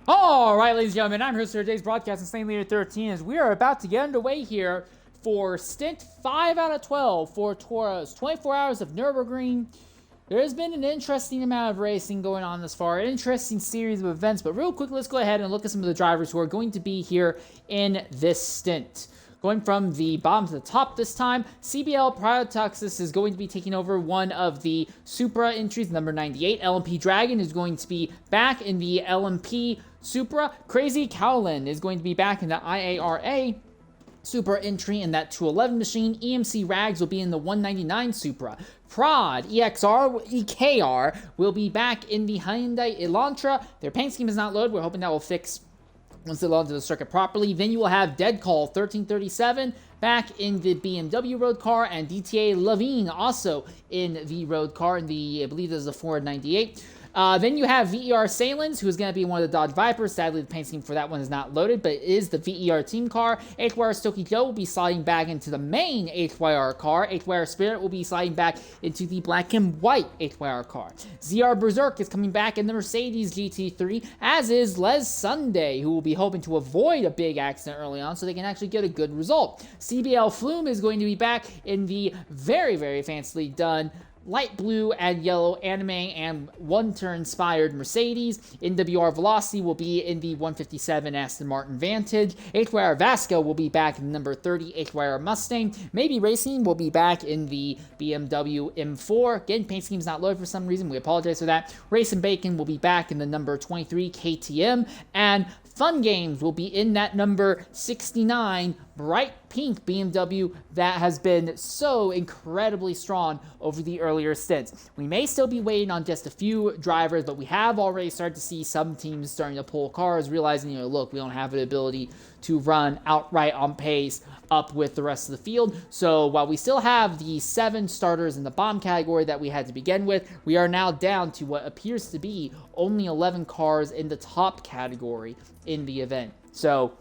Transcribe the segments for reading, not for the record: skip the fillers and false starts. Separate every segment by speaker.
Speaker 1: All right, ladies and gentlemen, I'm here for today's broadcast in Stint Leader 13 as we are about to get underway here for Stint 5 out of 12 for TORA's 24 Hours of Nurburgring. There has been an interesting amount of racing going on this far, an interesting series of events, but real quick, let's go ahead and look at some of the drivers who are going to be here in this stint. Going from the bottom to the top this time, CBL Priotoxis is going to be taking over one of the Supra entries, number 98. LMP Dragon is going to be back in the LMP Supra. Crazy Cowlin is going to be back in the IARA Supra entry in that 211 machine. EMC Rags will be in the 199 Supra. Prod, EKR will be back in the Hyundai Elantra. Their paint scheme is not loaded. We're hoping that will fix once they log to the circuit properly. Then you will have Dead Call 1337 back in the BMW road car, and DTA Levine also in the road car in the, I believe this is a 498. Then you have VER Salins, who is going to be one of the Dodge Vipers. Sadly, the paint scheme for that one is not loaded, but it is the VER team car. HYR Stokey Joe will be sliding back into the main HYR car. HYR Spirit will be sliding back into the black and white HYR car. ZR Berserk is coming back in the Mercedes GT3, as is Les Sunday, who will be hoping to avoid a big accident early on so they can actually get a good result. CBL Flume is going to be back in the very, very fancily done light blue and yellow anime and one-turn inspired Mercedes. NWR Velocity will be in the 157 Aston Martin Vantage. HYR Vasco will be back in the number 30 HYR Mustang. Maybe Racing will be back in the BMW M4. Again, paint scheme's not loaded for some reason. We apologize for that. Racing Bacon will be back in the number 23 KTM. And Fun Games will be in that number 69 bright pink BMW that has been so incredibly strong over the earlier stints. We may still be waiting on just a few drivers, but we have already started to see some teams starting to pull cars, realizing, look, we don't have the ability to run outright on pace up with the rest of the field. So while we still have the 7 starters in the bomb category that we had to begin with, we are now down to what appears to be only 11 cars in the top category in the event. So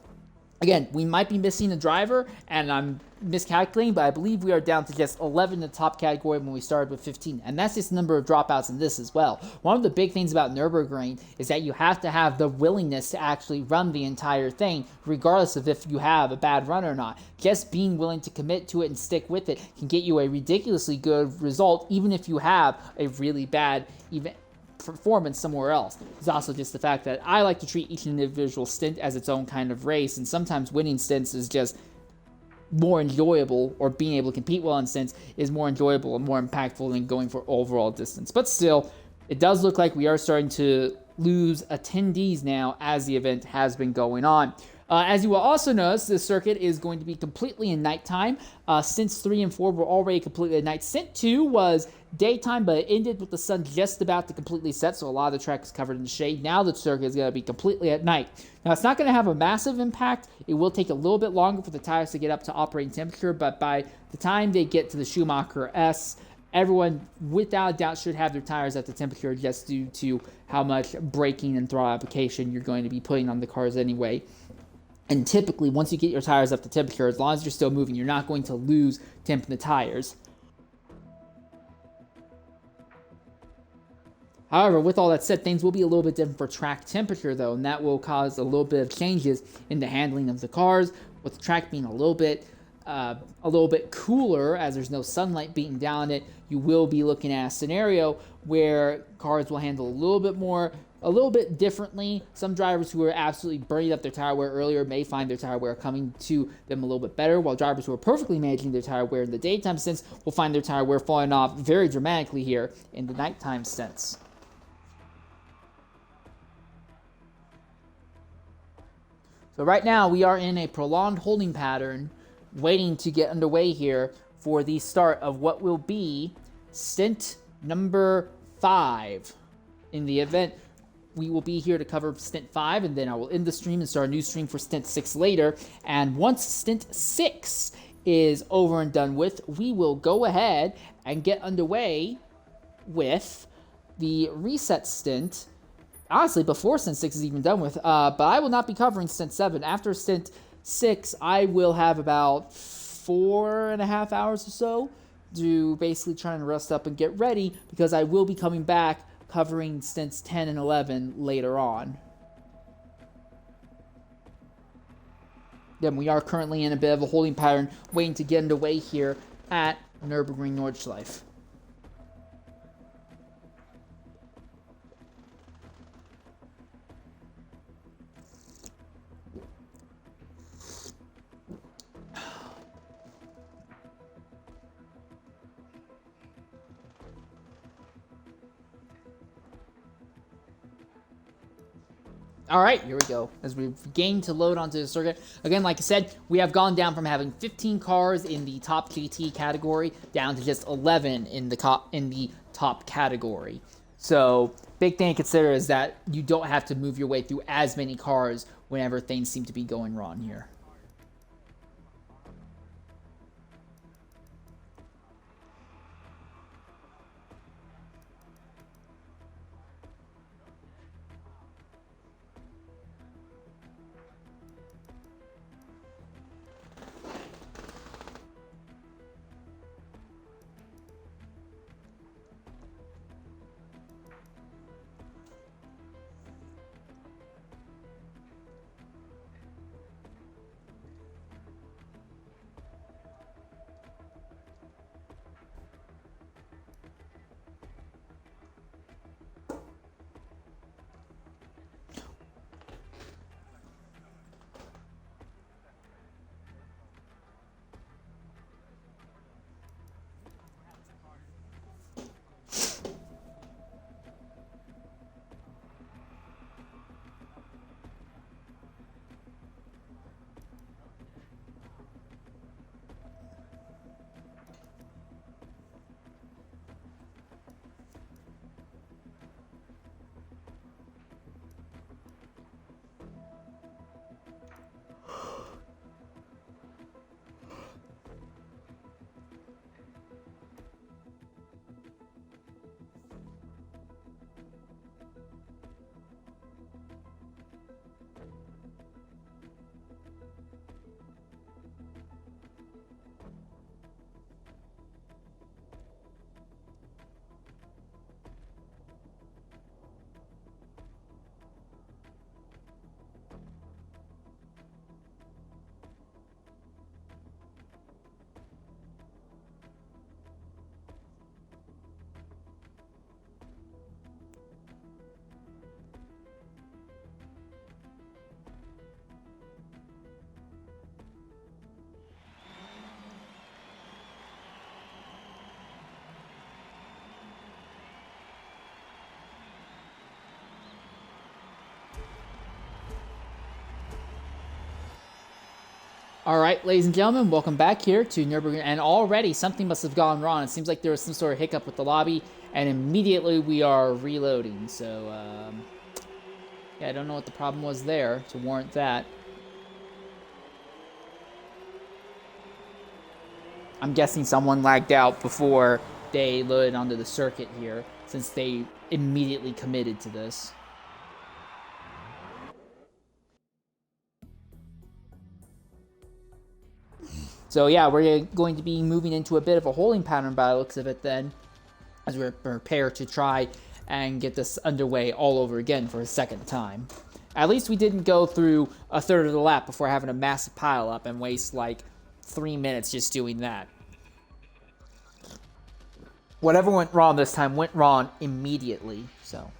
Speaker 1: again, we might be missing a driver, and I'm miscalculating, but I believe we are down to just 11 in the top category when we started with 15, and that's just the number of dropouts in this as well. One of the big things about Nurburgring is that you have to have the willingness to actually run the entire thing, regardless of if you have a bad run or not. Just being willing to commit to it and stick with it can get you a ridiculously good result, even if you have a really bad event performance somewhere else. It's also just the fact that I like to treat each individual stint as its own kind of race, and sometimes winning stints is just more enjoyable, or being able to compete well in stints is more enjoyable and more impactful than going for overall distance. But still, it does look like we are starting to lose attendees now as the event has been going on. As you will also notice, this circuit is going to be completely in nighttime. Stints 3 and 4 were already completely at night. Stint 2 was daytime, but it ended with the sun just about to completely set, so a lot of the track is covered in the shade. Now the circuit is going to be completely at night. Now, it's not going to have a massive impact. It will take a little bit longer for the tires to get up to operating temperature, but by the time they get to the Schumacher S, everyone, without a doubt, should have their tires at the temperature just due to how much braking and throttle application you're going to be putting on the cars anyway. And typically, once you get your tires up to temperature, as long as you're still moving, you're not going to lose temp in the tires. However, with all that said, things will be a little bit different for track temperature, though, and that will cause a little bit of changes in the handling of the cars, with the track being a little bit cooler, as there's no sunlight beating down it. You will be looking at a scenario where cars will handle a little bit differently. Some drivers who are absolutely burning up their tire wear earlier may find their tire wear coming to them a little bit better, while drivers who are perfectly managing their tire wear in the daytime stints will find their tire wear falling off very dramatically here in the nighttime stints. So right now we are in a prolonged holding pattern, waiting to get underway here for the start of what will be stint number 5 in the event. We will be here to cover stint 5, and then I will end the stream and start a new stream for stint 6 later. And once stint 6 is over and done with, we will go ahead and get underway with the reset stint. Honestly, before stint 6 is even done with, but I will not be covering stint 7. After stint 6, I will have about 4.5 hours or so to basically try and rest up and get ready, because I will be coming back covering stints 10 and 11 later on. Then we are currently in a bit of a holding pattern, waiting to get underway here at Nurburgring Nordschleife. All right, here we go. As we've gained to load onto the circuit. Again, like I said, we have gone down from having 15 cars in the top GT category down to just 11 in the top category. So, big thing to consider is that you don't have to move your way through as many cars whenever things seem to be going wrong here. All right, ladies and gentlemen, welcome back here to Nurburgring. And already something must have gone wrong. It seems like there was some sort of hiccup with the lobby, and immediately we are reloading. So, yeah, I don't know what the problem was there to warrant that. I'm guessing someone lagged out before they loaded onto the circuit here, since they immediately committed to this. So yeah, we're going to be moving into a bit of a holding pattern by the looks of it then, as we prepare to try and get this underway all over again for a second time. At least we didn't go through a third of the lap before having a massive pile up and waste like 3 minutes just doing that. Whatever went wrong this time went wrong immediately, so...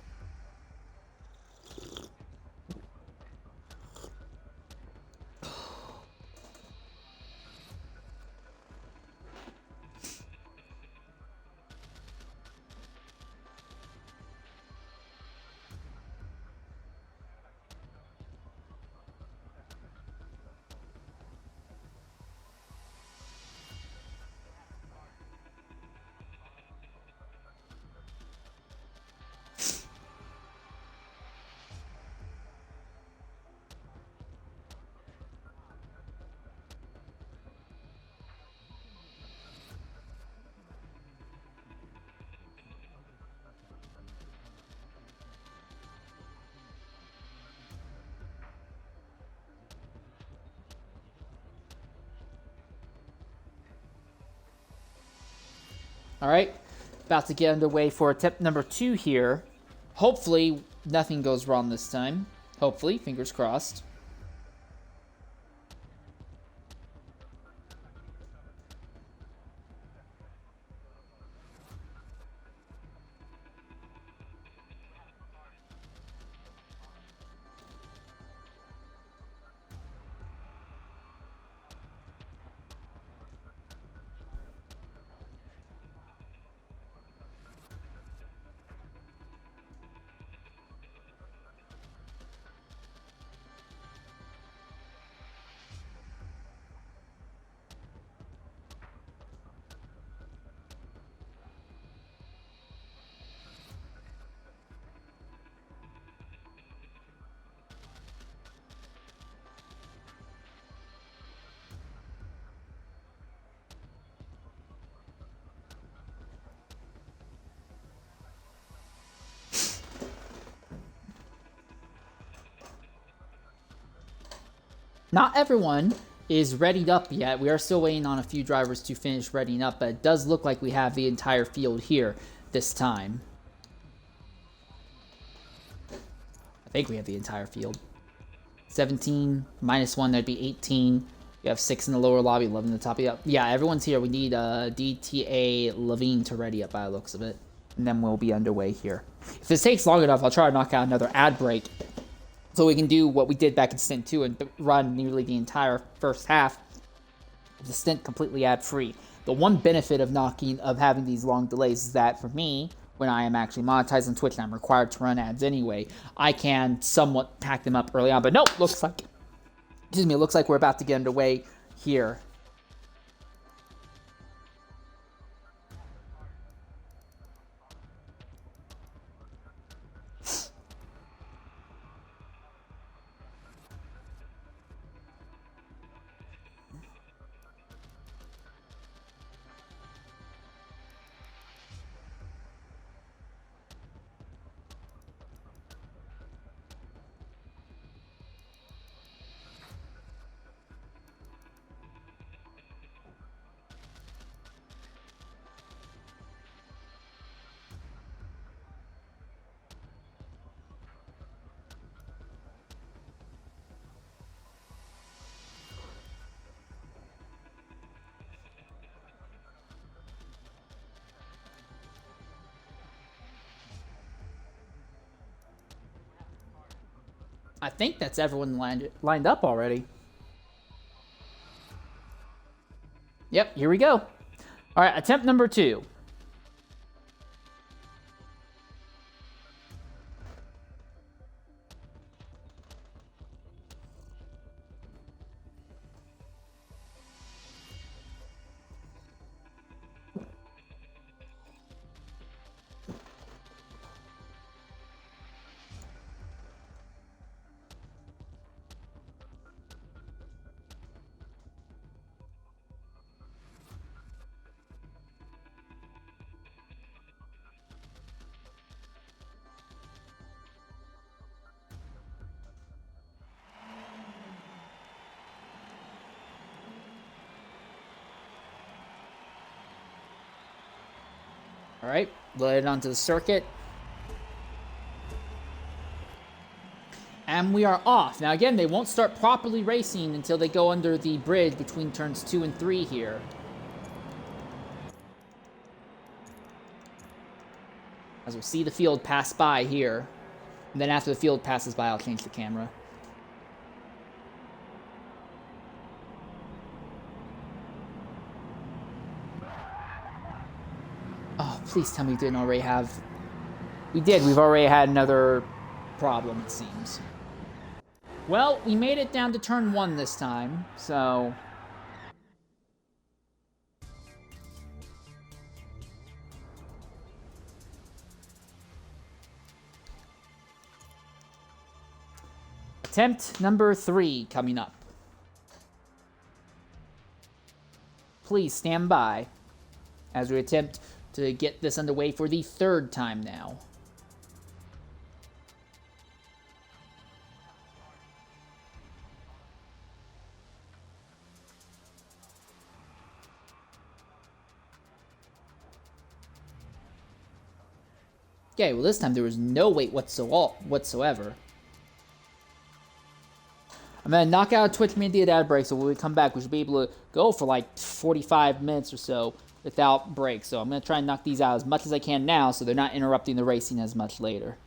Speaker 1: All right, about to get underway for attempt number 2 here. Hopefully, nothing goes wrong this time. Hopefully, fingers crossed. Not everyone is readied up yet. We are still waiting on a few drivers to finish readying up, but it does look like we have the entire field here this time. I think we have the entire field. 17 minus 1, that'd be 18. You have 6 in the lower lobby, 11 in the top. Yeah, everyone's here. We need DTA Levine to ready up by the looks of it. And then we'll be underway here. If this takes long enough, I'll try to knock out another ad break so we can do what we did back in Stint 2 and run nearly the entire first half of the Stint completely ad-free. The one benefit of having these long delays is that for me, when I am actually monetized on Twitch and I'm required to run ads anyway, I can somewhat pack them up early on. But nope, looks like we're about to get underway here. I think that's everyone lined up already. Yep, here we go. All right, attempt number 2. All right, load it onto the circuit. And we are off. Now again, they won't start properly racing until they go under the bridge between turns 2 and 3 here. As we'll see the field pass by here. And then after the field passes by, I'll change the camera. Oh, please tell me we didn't already have... We did. We've already had another problem, it seems. Well, we made it down to turn 1 this time, so... Attempt number 3 coming up. Please stand by as we attempt to get this underway for the 3rd time now. Okay, well this time there was no wait whatsoever. I'm going to knock out Twitch Media ad break, so when we come back, we should be able to go for like 45 minutes or so without breaks. So I'm going to try and knock these out as much as I can now so they're not interrupting the racing as much later.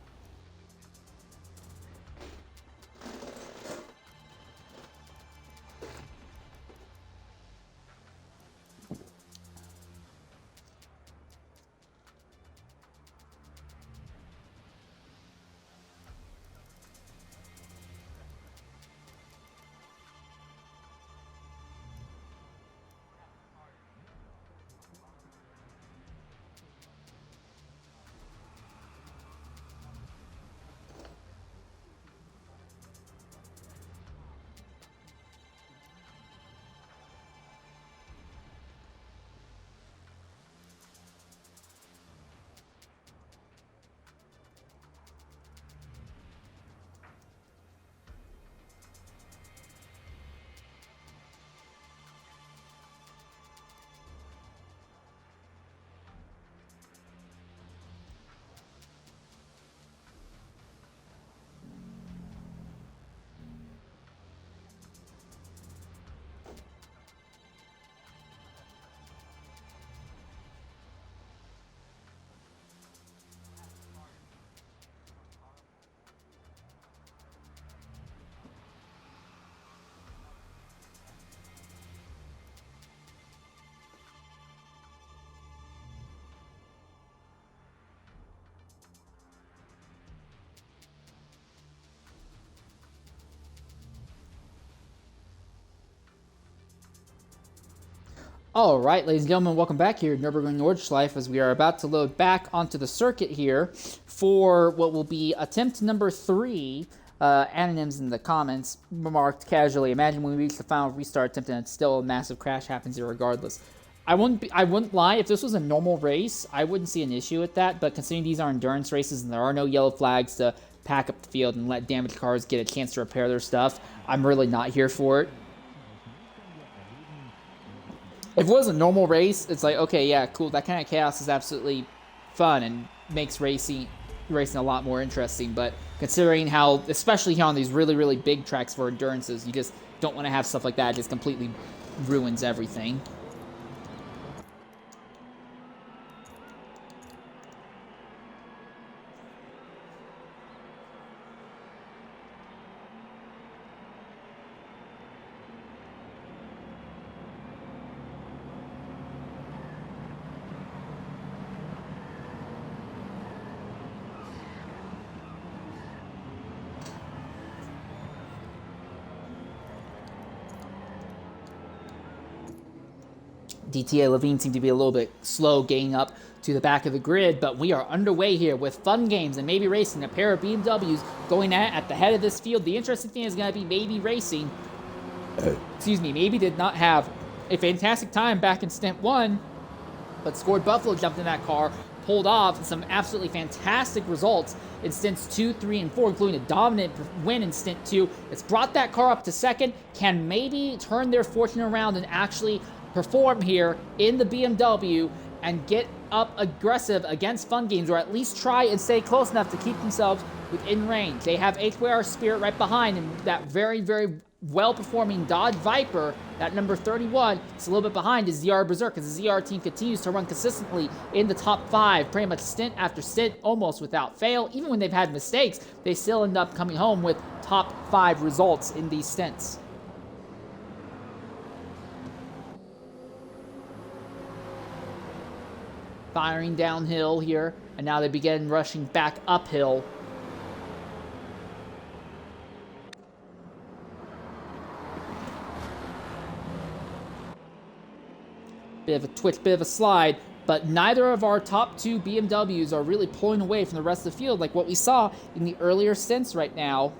Speaker 1: All right, ladies and gentlemen, welcome back here at Nurburgring Nordschleife as we are about to load back onto the circuit here for what will be attempt number 3. Anonyms in the comments remarked casually, imagine when we reach the final restart attempt and still a massive crash happens here regardless. I wouldn't lie, if this was a normal race, I wouldn't see an issue with that, but considering these are endurance races and there are no yellow flags to pack up the field and let damaged cars get a chance to repair their stuff, I'm really not here for it. If it was a normal race, it's like, okay, yeah, cool, that kind of chaos is absolutely fun and makes racing a lot more interesting, but considering how, especially here on these really, really big tracks for endurances, you just don't want to have stuff like that. It just completely ruins everything. DTA Levine seemed to be a little bit slow getting up to the back of the grid, but we are underway here with Fun Games and Maybe Racing, a pair of BMWs going at the head of this field. The interesting thing is going to be Maybe Racing. Maybe did not have a fantastic time back in Stint 1, but Scored Buffalo jumped in that car, pulled off some absolutely fantastic results in Stints 2, 3, and 4, including a dominant win in Stint 2. It's brought that car up to second, can maybe turn their fortune around and actually perform here in the BMW and get up aggressive against Fun Games, or at least try and stay close enough to keep themselves within range. They have HYR Spirit right behind, and that very, very well-performing Dodge Viper, that number 31, it's a little bit behind is ZR Berserk, as the ZR team continues to run consistently in the top 5, pretty much stint after stint, almost without fail. Even when they've had mistakes, they still end up coming home with top 5 results in these stints. Firing downhill here, and now they begin rushing back uphill. Bit of a twitch, bit of a slide, but neither of our top 2 BMWs are really pulling away from the rest of the field like what we saw in the earlier stints right now.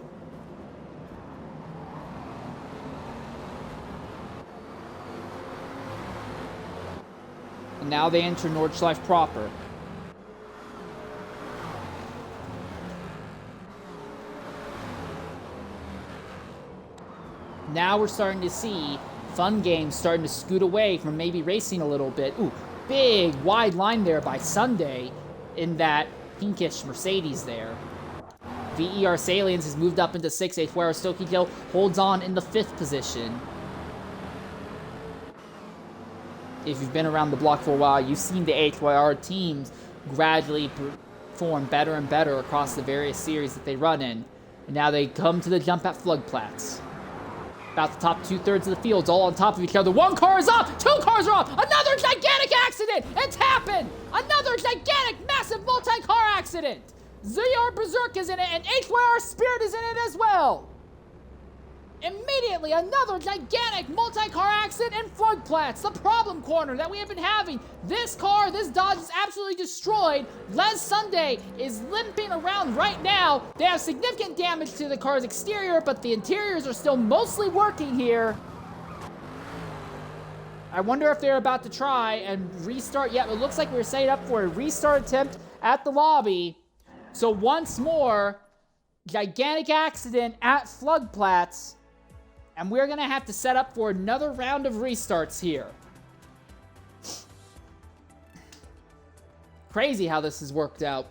Speaker 1: Now they enter Nordschleife proper. Now we're starting to see Fun Games starting to scoot away from Maybe Racing a little bit. Ooh, big wide line there by Sunday in that pinkish Mercedes there. VER Salience has moved up into 6th, where Stokijo holds on in the 5th position. If you've been around the block for a while, you've seen the HYR teams gradually perform better and better across the various series that they run in. And now they come to the jump at Floodplatz. About the top 2/3 of the field's all on top of each other. One car is off, 2 cars are off, another gigantic accident! It's happened! Another gigantic, massive multi-car accident! ZR Berserk is in it, and HYR Spirit is in it as well! Immediately, another gigantic multi-car accident in Floodplatz, the problem corner that we have been having. This car, this Dodge is absolutely destroyed. Les Sunday is limping around right now. They have significant damage to the car's exterior, but the interiors are still mostly working here. I wonder if they're about to try and restart. Yeah, it looks like we're setting up for a restart attempt at the lobby. So once more, gigantic accident at Floodplatz. And we're going to have to set up for another round of restarts here. Crazy how this has worked out.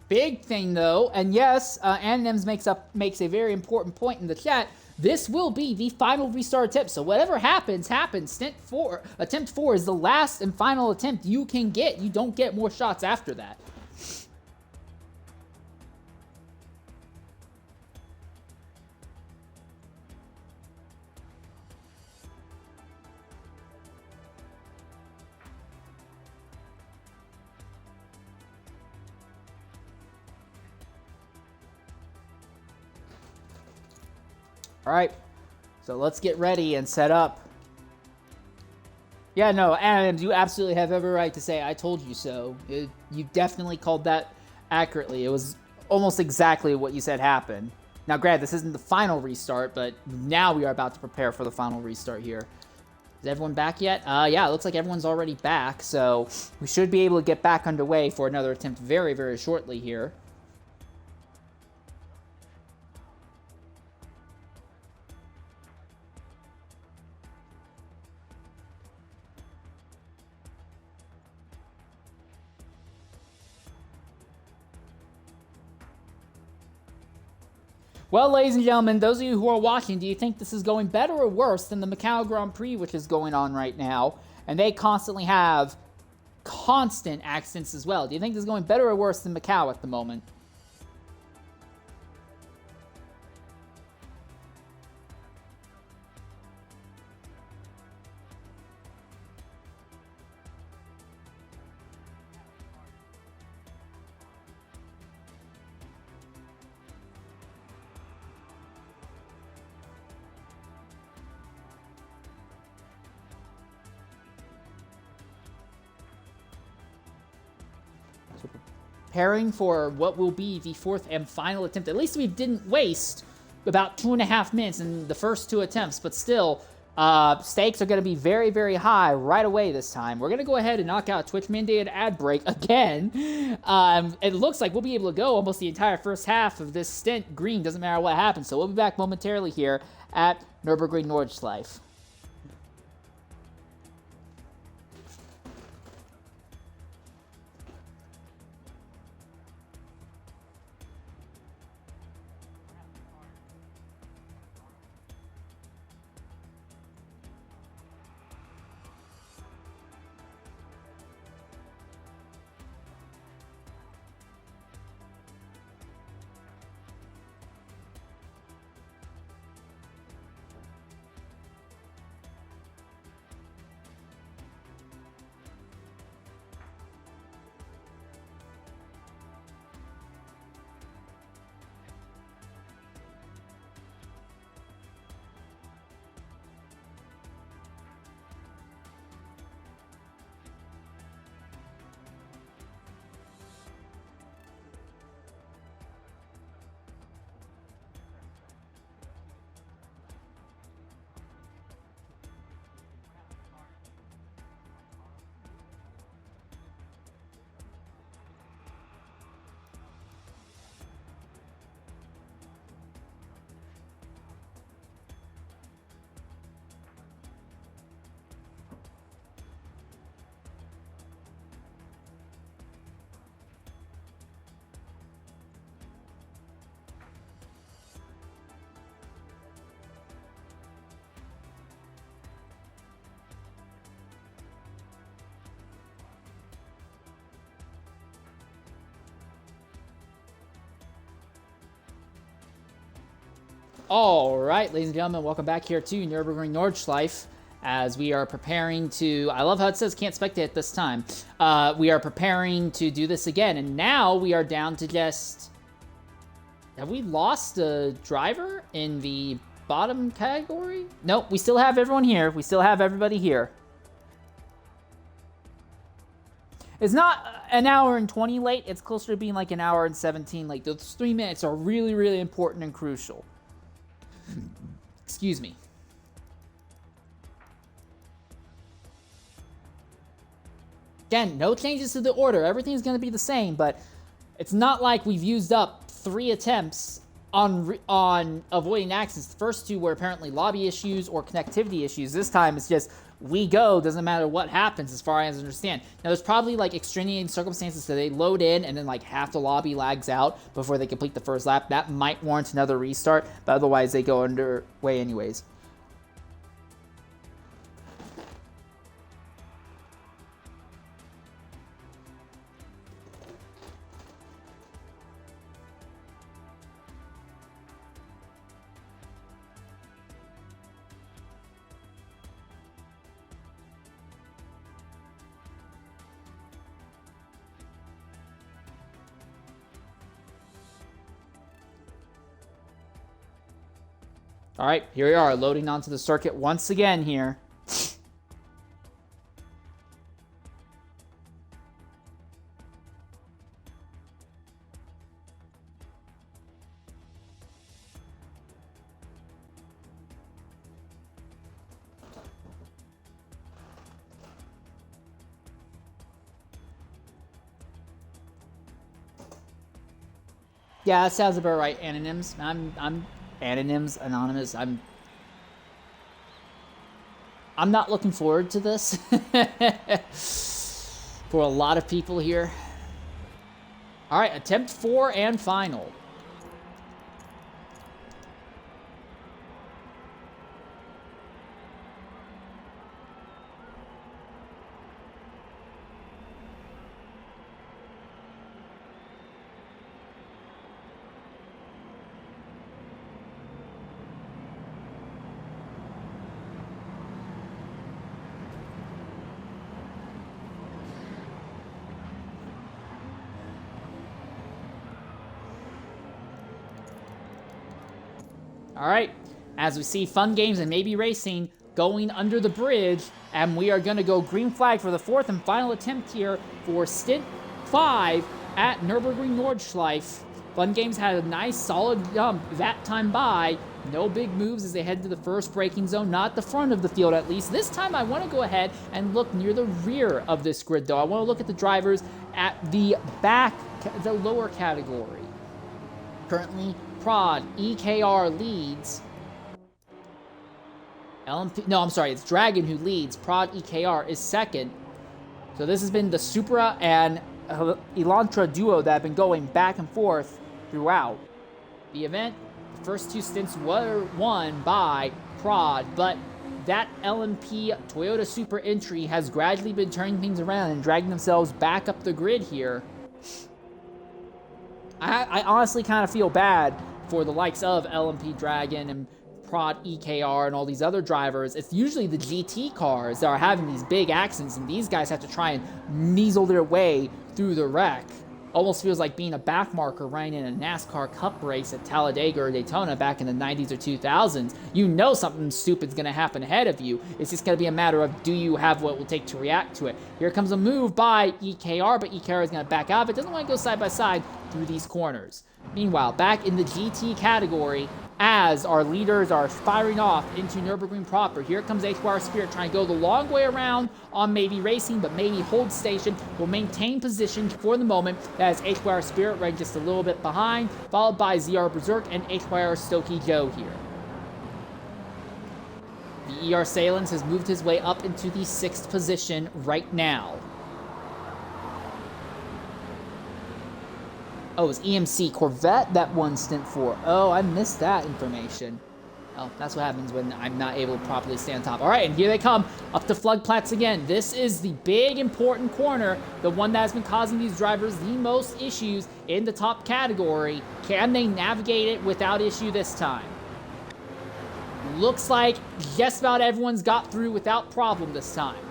Speaker 1: Big thing though, and yes, Anonyms makes a very important point in the chat. This will be the final restart attempt, so whatever happens, happens. Attempt 4 is the last and final attempt you can get. You don't get more shots after that. All right, so let's get ready and set up. Yeah, no, Adams, you absolutely have every right to say, I told you so. You definitely called that accurately. It was almost exactly what you said happened. Now, granted, this isn't the final restart, but now we are about to prepare for the final restart here. Is everyone back yet? Yeah, it looks like everyone's already back, so we should be able to get back underway for another attempt very, very shortly here. Well, ladies and gentlemen, those of you who are watching, do you think this is going better or worse than the Macau Grand Prix, which is going on right now? And they constantly have constant accidents as well. Do you think this is going better or worse than Macau at the moment? Preparing for what will be the fourth and final attempt. At least we didn't waste about 2.5 minutes in the first two attempts, but still, stakes are going to be very, very high right away this time. We're going to go ahead and knock out Twitch mandated ad break again. It looks like we'll be able to go almost the entire first half of this stint green, doesn't matter what happens. So we'll be back momentarily here at Nurburgring Nordschleife. All right, ladies and gentlemen, welcome back here to Nurburgring Nordschleife as we are preparing to, I love how it says can't spectate this time. We are preparing to do this again, and now we are down to just, have we lost a driver in the bottom category? Nope, we still have everyone here. We still have everybody here. It's not an hour and 20 late. It's closer to being like an hour and 17 late. Those 3 minutes are really, really important and crucial. Excuse me. Again, no changes to the order. Everything's going to be the same, but it's not like we've used up 3 attempts on avoiding accidents. The first 2 were apparently lobby issues or connectivity issues. This time it's just we go, doesn't matter what happens as far as I understand. Now there's probably like extraneous circumstances, so they load in and then like half the lobby lags out before they complete the first lap. That might warrant another restart, but otherwise they go underway anyways. All right, here we are, loading onto the circuit once again here. Yeah, that sounds about right. Anonyms. I'm Anonyms, Anonymous. I'm not looking forward to this for a lot of people here. All right, attempt 4 and final. All right, as we see Fun Games and Maybe Racing going under the bridge, and we are going to go green flag for the 4th and final attempt here for Stint 5 at Nurburgring Nordschleife. Fun Games had a nice solid jump that time by. No big moves as they head to the first braking zone, not the front of the field at least. This time I want to go ahead and look near the rear of this grid though. I want to look at the drivers at the back, the lower category. Currently, Prod EKR leads. LMP, no, I'm sorry, it's Dragon who leads. Prod EKR is second. So this has been the Supra and Elantra duo that have been going back and forth throughout the event. The first 2 stints were won by Prod, but that LMP Toyota Supra entry has gradually been turning things around and dragging themselves back up the grid here. I honestly kind of feel bad for the likes of LMP Dragon and Prod EKR and all these other drivers. It's usually the GT cars that are having these big accidents, and these guys have to try and measle their way through the wreck. Almost feels like being a backmarker running in a NASCAR Cup race at Talladega or Daytona back in the 90s or 2000s. You know something stupid's going to happen ahead of you. It's just going to be a matter of, do you have what it will take to react to it? Here comes a move by EKR, but EKR is going to back out of it. Doesn't want to go side by side through these corners. Meanwhile, back in the GT category, as our leaders are firing off into Nürburgring proper, here comes HYR Spirit trying to go the long way around on Maybe Racing, but Maybe hold station, will maintain position for the moment. That is HYR Spirit ranked just a little bit behind, followed by ZR Berserk and HYR Stokey Joe here. The ER Salins has moved his way up into the 6th position right now. Oh, it was EMC Corvette that won Stint 4. Oh, I missed that information. Oh, that's what happens when I'm not able to properly stay on top. All right, and here they come up to Floodplatz again. This is the big, important corner, the one that has been causing these drivers the most issues in the top category. Can they navigate it without issue this time? Looks like just about everyone's got through without problem this time.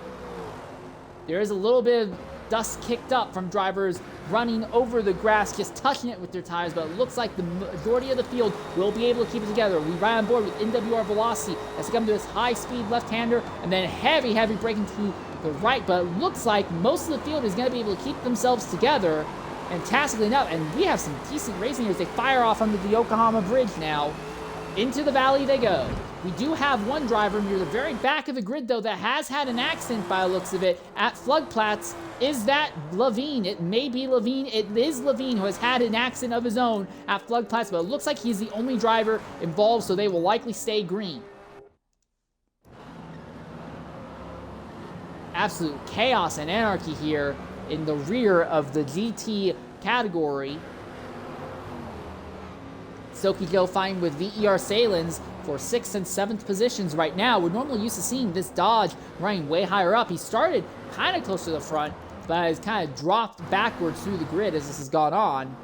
Speaker 1: There is a little bit of dust kicked up from drivers running over the grass, just touching it with their tires, but it looks like the majority of the field will be able to keep it together. We ride on board with NWR Velocity as they come to this high-speed left-hander, and then heavy braking to the right, but it looks like most of the field is going to be able to keep themselves together, and tactically enough, and we have some decent racing here as they fire off under the Yokohama Bridge now. Into the valley they go. We do have one driver near the very back of the grid, though, that has had an accident by the looks of it at Floodplatz. Is that Levine? It may be Levine. It is Levine who has had an accident of his own at Floodplatz, but it looks like he's the only driver involved, so they will likely stay green. Absolute chaos and anarchy here in the rear of the GT category. Stokey Joe fighting with VER Salins for 6th and 7th positions right now. We're normally used to seeing this Dodge running way higher up. He started kind of close to the front, but has kind of dropped backwards through the grid as this has gone on.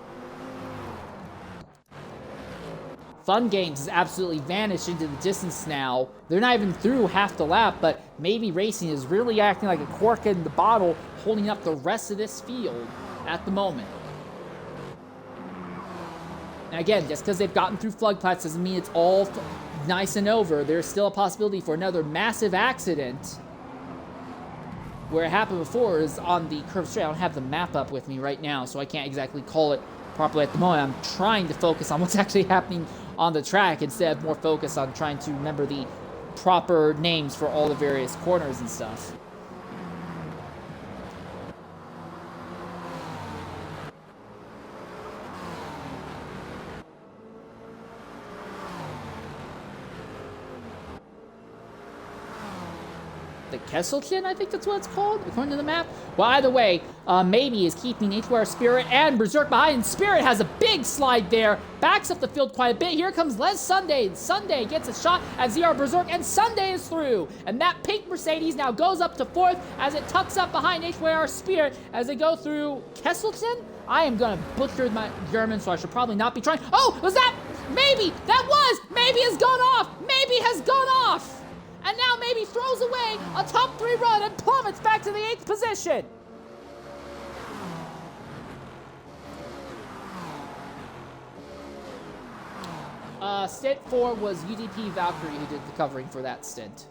Speaker 1: Fun Games has absolutely vanished into the distance now. They're not even through half the lap, but Maybe Racing is really acting like a cork in the bottle, holding up the rest of this field at the moment. And again, just because they've gotten through Floodplatz doesn't mean it's all nice and over. There's still a possibility for another massive accident. Where it happened before is on the curved straight. I don't have the map up with me right now, so I can't exactly call it properly at the moment. I'm trying to focus on what's actually happening on the track instead of more focus on trying to remember the proper names for all the various corners and stuff. The Kesselchen, I think that's what it's called, according to the map. Well, either way, Maybe is keeping HYR Spirit and Berserk behind. And Spirit has a big slide there, backs up the field quite a bit. Here comes Les Sunday. Sunday gets a shot at ZR Berserk, and Sunday is through. And that pink Mercedes now goes up to 4th as it tucks up behind HYR Spirit as they go through Kesselchen. I am going to butcher my German, so I should probably not be trying. Oh, was that? Maybe. That was. Maybe has gone off. Maybe has gone off. And now Maybe throws away a top 3 run and plummets back to the 8th position. Stint 4 was UDP Valkyrie who did the covering for that stint.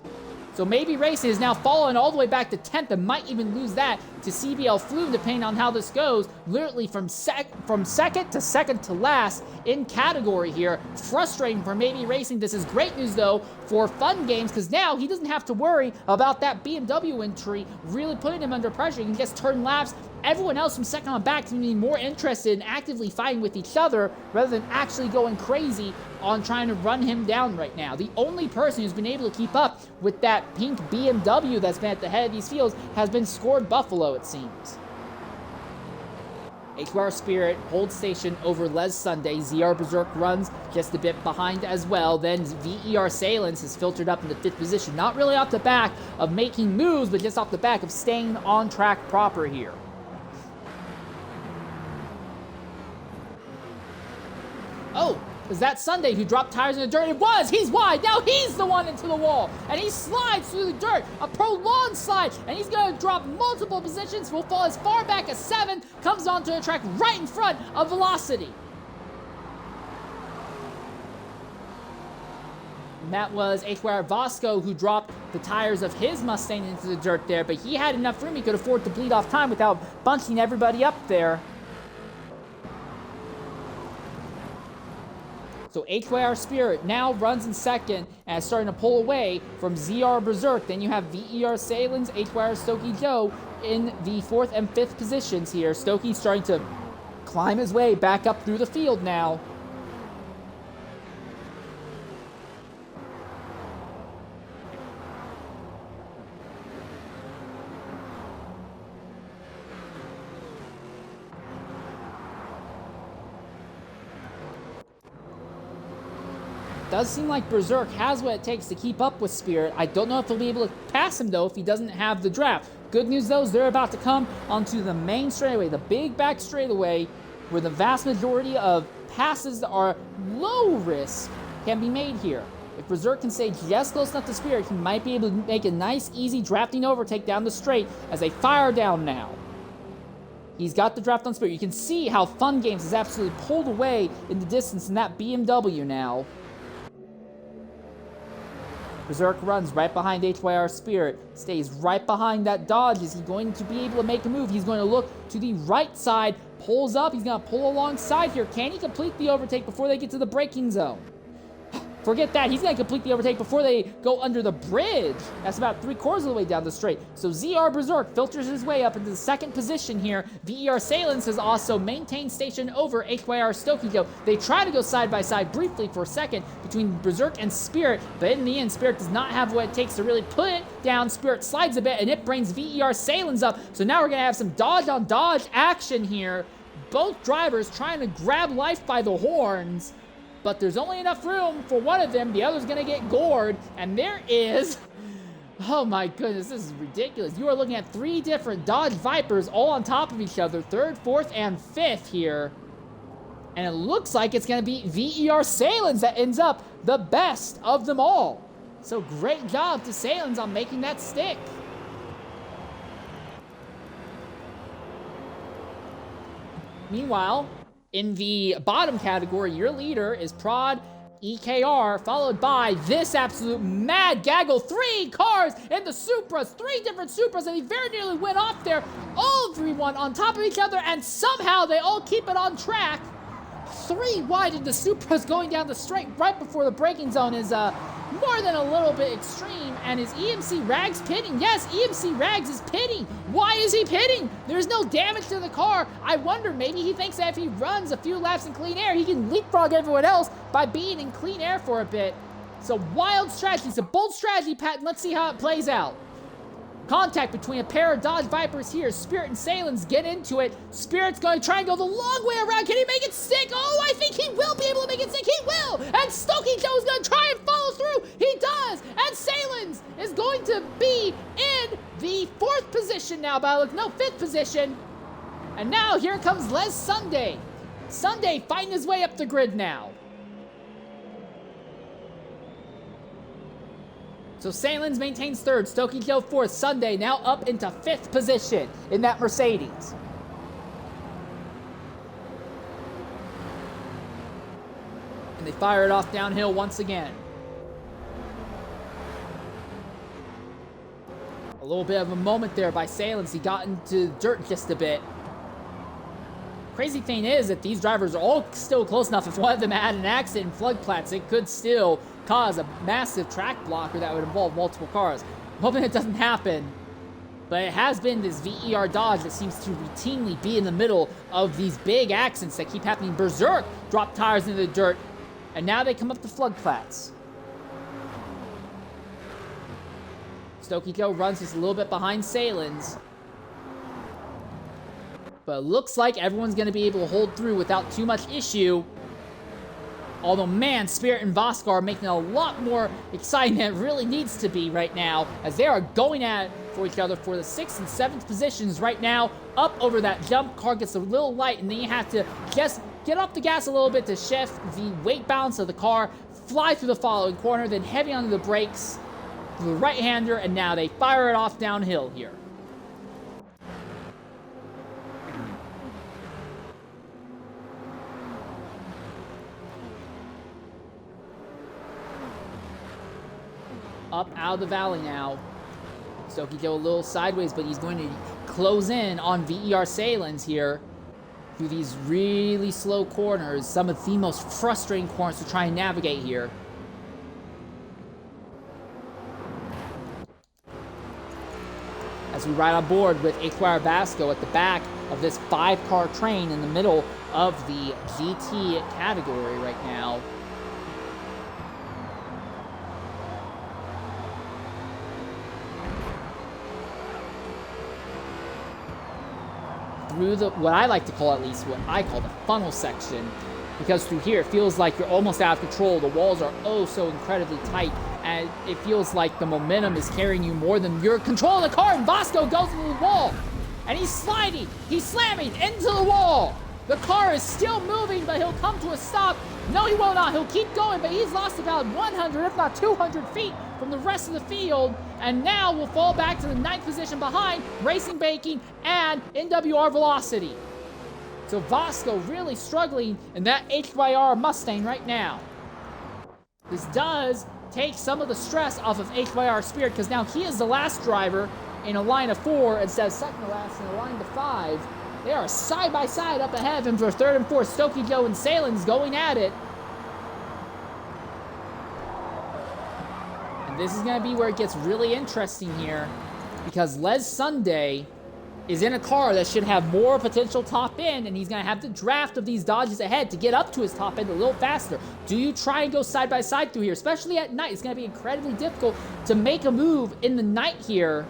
Speaker 1: So Maybe Racing is now falling all the way back to 10th and might even lose that to CBL Flume, depending on how this goes. Literally from second to last in category here. Frustrating for Maybe Racing. This is great news, though, for Fun Games, because now he doesn't have to worry about that BMW entry really putting him under pressure. He can just turn laps. Everyone else from second on back is going to be more interested in actively fighting with each other rather than actually going crazy on trying to run him down right now. The only person who's been able to keep up with that pink BMW that's been at the head of these fields has been Scored Buffalo, it seems. HYR Spirit holds station over Les Sunday. ZR Berserk runs just a bit behind as well. Then VER Salins has filtered up in the 5th position. Not really off the back of making moves, but just off the back of staying on track proper here. Oh, is that Sunday who dropped tires in the dirt? It was! He's wide! Now he's the one into the wall! And he slides through the dirt! A prolonged slide! And he's gonna drop multiple positions, will fall as far back as 7, comes onto the track right in front of Velocity. And that was HYR Vasco who dropped the tires of his Mustang into the dirt there, but he had enough room he could afford to bleed off time without bunching everybody up there. So HYR Spirit now runs in second and is starting to pull away from ZR Berserk. Then you have VER Salins, HYR Stokey Joe in the 4th and 5th positions here. Stokey starting to climb his way back up through the field now. Does seem like Berserk has what it takes to keep up with Spirit. I don't know if he'll be able to pass him, though, if he doesn't have the draft. Good news, though, is they're about to come onto the main straightaway, the big back straightaway, where the vast majority of passes that are low risk can be made here. If Berserk can stay just close enough to Spirit, he might be able to make a nice, easy drafting overtake down the straight as they fire down now. He's got the draft on Spirit. You can see how Fun Games is absolutely pulled away in the distance in that BMW now. Berserk runs right behind HYR Spirit, stays right behind that Dodge. Is he going to be able to make a move? He's going to look to the right side, pulls up, he's going to pull alongside here. Can he complete the overtake before they get to the braking zone? Forget that, he's going to complete the overtake before they go under the bridge. That's about 3/4 of the way down the straight. So ZR Berserk filters his way up into the 2nd position here. VER Salins has also maintained station over HYR Stokey. They try to go side by side briefly for a second between Berserk and Spirit, but in the end, Spirit does not have what it takes to really put it down. Spirit slides a bit, and it brings VER Salins up. So now we're going to have some dodge on dodge action here. Both drivers trying to grab life by the horns. But there's only enough room for one of them. The other's going to get gored. And there is... Oh my goodness, this is ridiculous. You are looking at 3 different Dodge Vipers all on top of each other. 3rd, 4th, and 5th here. And it looks like it's going to be VER Salins that ends up the best of them all. So great job to Salins on making that stick. Meanwhile... in the bottom category, your leader is Prod EKR, followed by this absolute mad gaggle. 3 cars in the Supras, 3 different Supras, and he very nearly went off there. All 3-1 on top of each other, and somehow they all keep it on track. 3 wide into Supras going down the straight right before the braking zone is more than a little bit extreme. And is EMC Rags pitting? Yes, EMC Rags is pitting. Why is he pitting? There's no damage to the car. I wonder, maybe he thinks that if he runs a few laps in clean air, he can leapfrog everyone else by being in clean air for a bit. It's a wild strategy. It's a bold strategy, Pat, and let's see how it plays out. Contact between a pair of Dodge Vipers here. Spirit and Salins get into it. Spirit's going to try and go the long way around. Can he make it stick? Oh, I think he will be able to make it stick. He will! And Stokey Joe's going to try and follow through. He does! And Salins is going to be in the 4th position now, by look. No, 5th position. And now here comes Les Sunday. Sunday fighting his way up the grid now. So Salins maintains 3rd, Stokey Joe 4th, Sunday now up into 5th position in that Mercedes. And they fire it off downhill once again. A little bit of a moment there by Salins. He got into dirt just a bit. Crazy thing is that these drivers are all still close enough. If one of them had an accident in floodplains, it could still cause a massive track blocker that would involve multiple cars. I'm hoping it doesn't happen, but it has been this VER Dodge that seems to routinely be in the middle of these big accidents that keep happening. Berserk drop tires into the dirt, and now they come up to floodplains. Stokey Joe runs just a little bit behind Salins, but it looks like everyone's going to be able to hold through without too much issue. Although, man, Spirit and Voskar are making it a lot more exciting than it really needs to be right now, as they are going at it for each other for the 6th and 7th positions right now. Up over that jump, car gets a little light, and then you have to just get off the gas a little bit to shift the weight balance of the car, fly through the following corner, then heavy onto the brakes, the right-hander, and now they fire it off downhill here. Up out of the valley now. Stokey Joe a little sideways, but he's going to close in on VER Salins here through these really slow corners. Some of the most frustrating corners to try and navigate here. As we ride on board with HYR Basco at the back of this 5-car train in the middle of the GT category right now. Through the, what I like to call, at least what I call the funnel section, because through here it feels like you're almost out of control. The walls are oh so incredibly tight, and it feels like the momentum is carrying you more than your control of the car. And Bosco goes into the wall, and he's sliding, he's slamming into the wall. The car is still moving, but he'll come to a stop. No, he will not. He'll keep going, but he's lost about 100, if not 200 feet from the rest of the field, and now will fall back to the 9th position behind Racing Baking and NWR Velocity. So Vasco really struggling in that HYR Mustang right now. This does take some of the stress off of HYR Spirit, because now he is the last driver in a line of 4 instead of second to last in a line of 5. They are side by side up ahead of him for 3rd and 4th. Stokey Joe and Salins going at it. And this is going to be where it gets really interesting here, because Les Sunday is in a car that should have more potential top end, and he's going to have the draft of these Dodges ahead to get up to his top end a little faster. Do you try and go side by side through here? Especially at night, it's going to be incredibly difficult to make a move in the night here.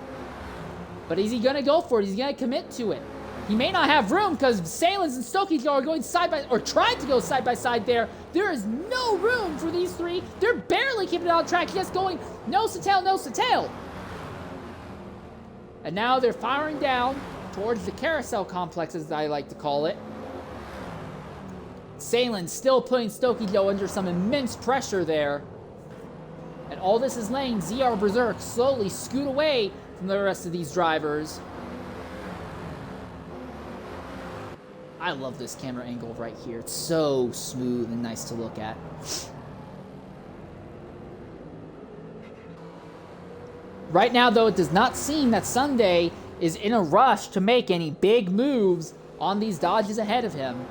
Speaker 1: But is he going to go for it? He's going to commit to it. He may not have room because Salins and Stokey Joe are going side by, or trying to go side by side there. There is no room for these 3. They're barely keeping it on track, just going nose to tail, nose to tail. And now they're firing down towards the carousel complex, as I like to call it. Salins still putting Stokey Joe under some immense pressure there. And all this is letting ZR Berserk slowly scoot away from the rest of these drivers. I love this camera angle right here. It's so smooth and nice to look at. Right now, though, it does not seem that Sunday is in a rush to make any big moves on these dodges ahead of him.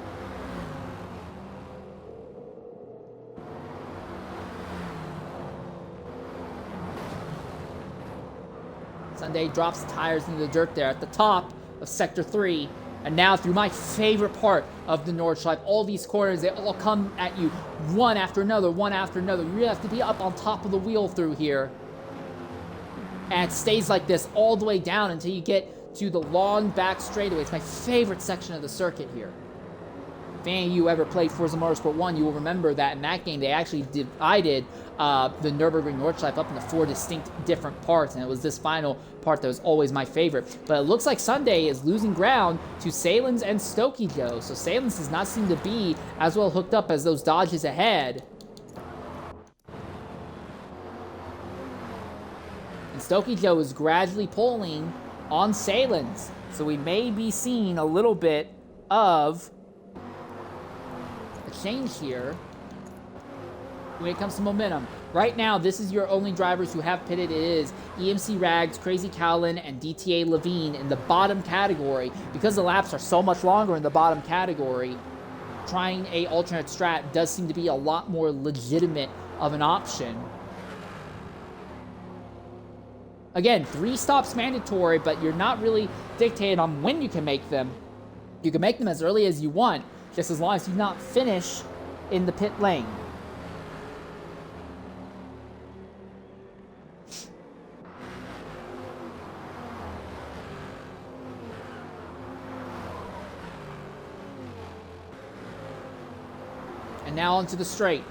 Speaker 1: Sunday drops the tires into the dirt there at the top of Sector 3. And now through my favorite part of the Nordschleife, all these corners, they all come at you one after another, one after another. You really have to be up on top of the wheel through here. And it stays like this all the way down until you get to the long back straightaway. It's my favorite section of the circuit here. If any of you ever played Forza Motorsport 1, you will remember that in that game they actually divided the Nurburgring Nordschleife up into 4 distinct different parts, and it was this final part that was always my favorite. But it looks like Sunday is losing ground to Salins and Stokey Joe, so Salins does not seem to be as well hooked up as those dodges ahead. And Stokey Joe is gradually pulling on Salins, so we may be seeing a little bit of a change here when it comes to momentum. Right now, this is your only drivers who have pitted. It is EMC Rags, Crazy Cowlin, and DTA Levine in the bottom category. Because the laps are so much longer in the bottom category, trying a alternate strat does seem to be a lot more legitimate of an option. Again, 3 stops mandatory, but you're not really dictated on when you can make them. You can make them as early as you want, just as long as you not finish in the pit lane. And now onto the straight.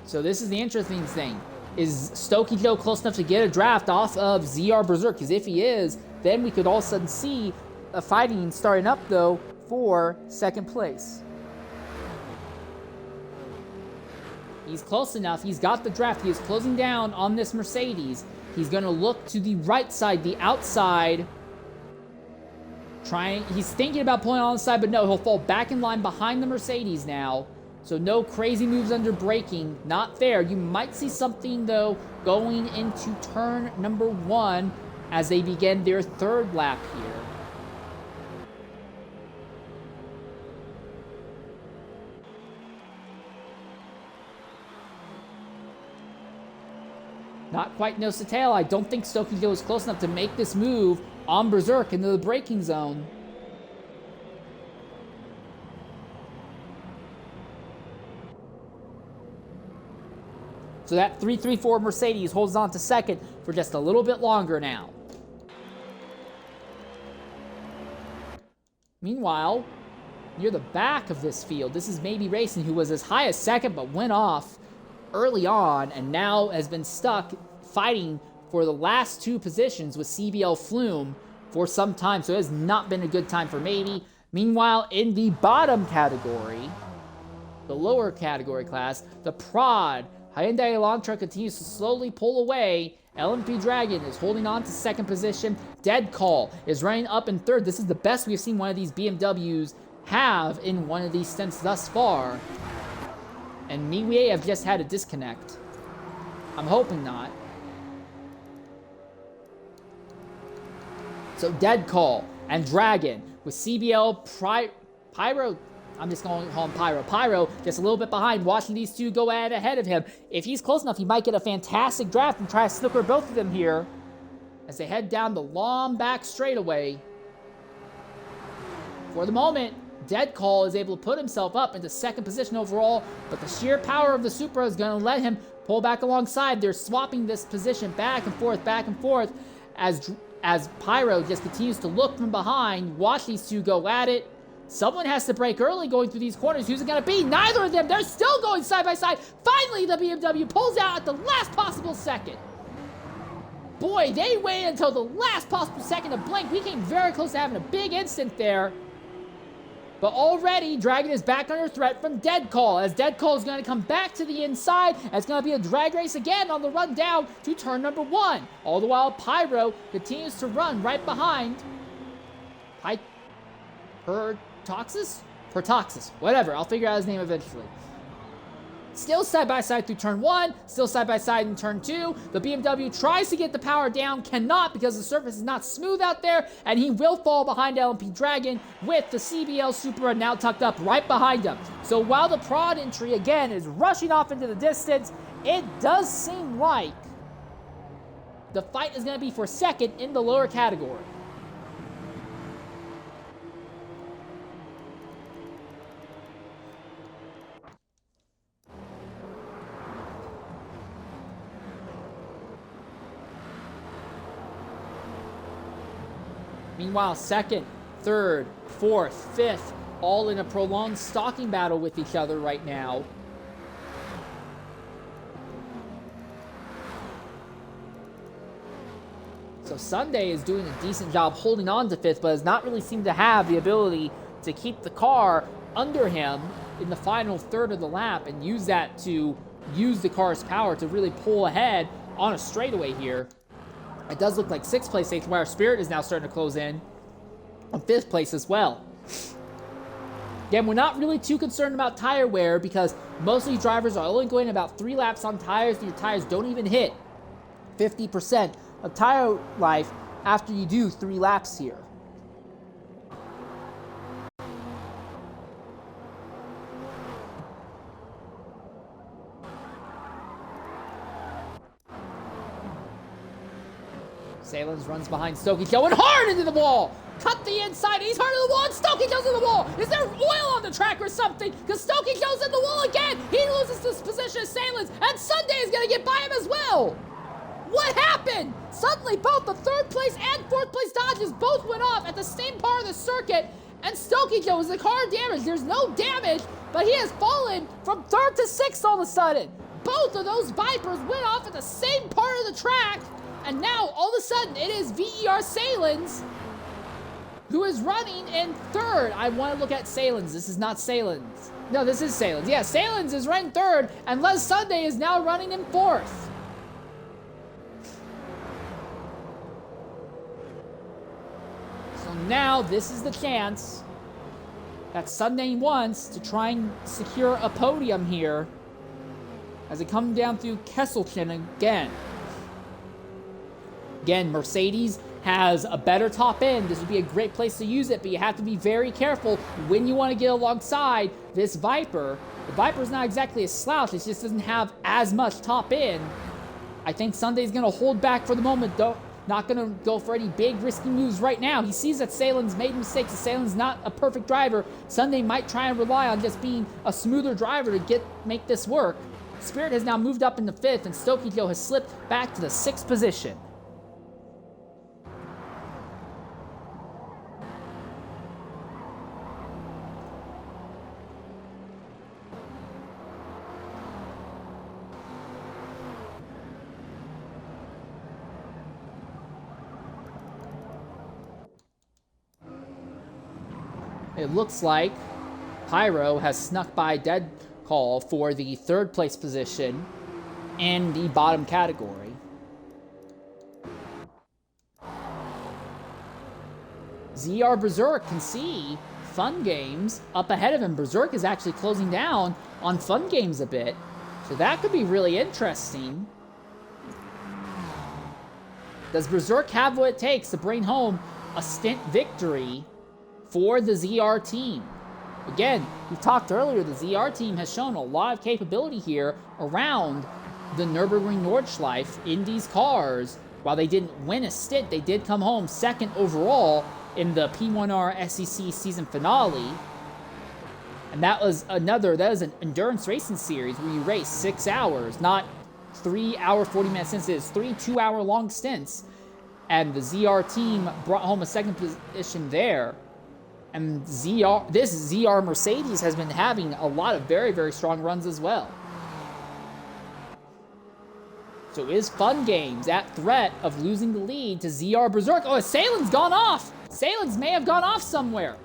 Speaker 1: So this is the interesting thing. Is Stokey Joe close enough to get a draft off of ZR Berserk? Because if he is, then we could all of a sudden see a fighting starting up, though, for second place. He's close enough. He's got the draft. He is closing down on this Mercedes. He's going to look to the right side, the outside. He's thinking about pulling on the side, but no, he'll fall back in line behind the Mercedes now. So no crazy moves under braking. Not fair. You might see something, though, going into turn number 1 as they begin their 3rd lap here. Not quite nose to tail. I don't think Stokey Joe is close enough to make this move on Berserk into the braking zone. So that 334 Mercedes holds on to second for just a little bit longer now. Meanwhile, near the back of this field, this is Maybe Racing, who was as high as second but went off early on and now has been stuck fighting for the last 2 positions with CBL Flume for some time. So it has not been a good time for Maybe. Meanwhile, in the bottom category, the lower category class, the Prod Hyundai Elantra continues to slowly pull away. LMP Dragon is holding on to second position. Dead Call is running up in 3rd. This is the best we've seen one of these BMWs have in one of these stints thus far. And Miwie have just had a disconnect. I'm hoping not. So Dead Call and Dragon with CBL Pyro. I'm just going to call him Pyro. Pyro just a little bit behind, watching these 2 go ahead of him. If he's close enough, he might get a fantastic draft and try to snooker both of them here as they head down the long back straightaway. For the moment, Dead Call is able to put himself up into second position overall, but the sheer power of the Supra is going to let him pull back alongside. They're swapping this position back and forth as Pyro just continues to look from behind, watch these 2 go at it. Someone has to brake early going through these corners. Who's it going to be? Neither of them. They're still going side by side. Finally, the BMW pulls out at the last possible second. Boy, they waited until the last possible second to blink. We came very close to having a big instant there. But already, Dragon is back under threat from Dead Call, as Dead Call is going to come back to the inside. And it's going to be a drag race again on the run down to turn number 1. All the while, Pyro continues to run right behind Pertoxis? Whatever, I'll figure out his name eventually. Still side-by-side through turn 1, still side-by-side in turn 2. The BMW tries to get the power down, cannot because the surface is not smooth out there, and he will fall behind LMP Dragon with the CBL Supra now tucked up right behind him. So while the prod entry, again, is rushing off into the distance, it does seem like the fight is going to be for second in the lower category. Meanwhile, second, third, fourth, fifth, all in a prolonged stalking battle with each other right now. So Sunday is doing a decent job holding on to fifth, but does not really seem to have the ability to keep the car under him in the final third of the lap and use that to use the car's power to really pull ahead on a straightaway here. It does look like 6th place HYR Spirit is now starting to close in on 5th place as well. Again, we're not really too concerned about tire wear because most of these drivers are only going about 3 laps on tires, and your tires don't even hit 50% of tire life after you do 3 laps here. Salins runs behind Stokey going hard into the wall. Cut the inside. He's hard in the wall, and Stokey goes in the wall. Is there oil on the track or something? Because Stokey goes in the wall again. He loses this position of Salins, and Sunday is going to get by him as well. What happened? Suddenly, both the 3rd place and 4th place Dodges both went off at the same part of the circuit, and Stokey goes the car damage. There's no damage, but he has fallen from 3rd to 6th all of a sudden. Both of those Vipers went off at the same part of the track. And now, all of a sudden, it is VER Salins who is running in 3rd. I want to look at Salins. This is not Salins. No, this is Salins. Yeah, Salins is running 3rd, and Les Sunday is now running in 4th. So now, this is the chance that Sunday wants to try and secure a podium here as it comes down through Kesselchen again. Again, Mercedes has a better top end. This would be a great place to use it, but you have to be very careful when you want to get alongside this Viper. The Viper's not exactly a slouch. It just doesn't have as much top end. I think Sunday's going to hold back for the moment, though. Not going to go for any big risky moves right now. He sees that Salin's made mistakes. Salin's not a perfect driver. Sunday might try and rely on just being a smoother driver to make this work. Spirit has now moved up into 5th, and Stokey Joe has slipped back to the 6th position. It looks like Pyro has snuck by dead call for the 3rd place position in the bottom category. ZR Berserk can see Fun Games up ahead of him. Berserk is actually closing down on Fun Games a bit, so that could be really interesting. Does Berserk have what it takes to bring home a Stint victory for the ZR team? Again, we talked earlier, the ZR team has shown a lot of capability here around the Nurburgring Nordschleife in these cars. While they didn't win a stint, they did come home 2nd overall in the P1R SEC season finale. And that was an endurance racing series where you race 6 hours, not 3 hour, 40-minute stints. It's 3 2-hour-long stints. And the ZR team brought home a 2nd position there. And this ZR Mercedes has been having a lot of very, very strong runs as well. So is Fun Games at threat of losing the lead to ZR Berserk? Oh, Salin's gone off! Salins may have gone off somewhere.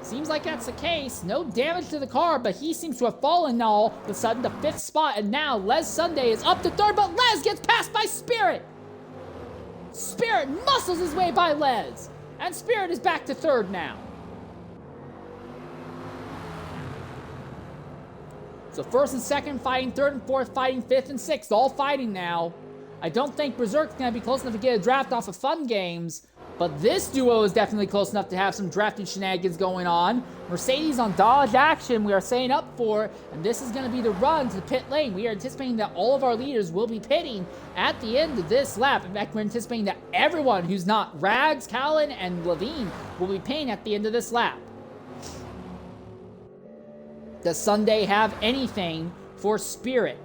Speaker 1: Seems like that's the case. No damage to the car, but he seems to have fallen now all of a sudden to 5th spot. And now Les Sunday is up to 3rd, but Les gets passed by Spirit. Spirit muscles his way by Les. And Spirit is back to 3rd now. So first and second fighting, third and fourth fighting, fifth and sixth, all fighting now. I don't think Berserk's going to be close enough to get a draft off of Fun Games, but this duo is definitely close enough to have some drafting shenanigans going on. Mercedes on dodge action we are setting up for, and this is going to be the run to the pit lane. We are anticipating that all of our leaders will be pitting at the end of this lap. In fact, we're anticipating that everyone who's not Rags, Callan, and Levine will be pitting at the end of this lap. Does Sunday have anything for Spirit?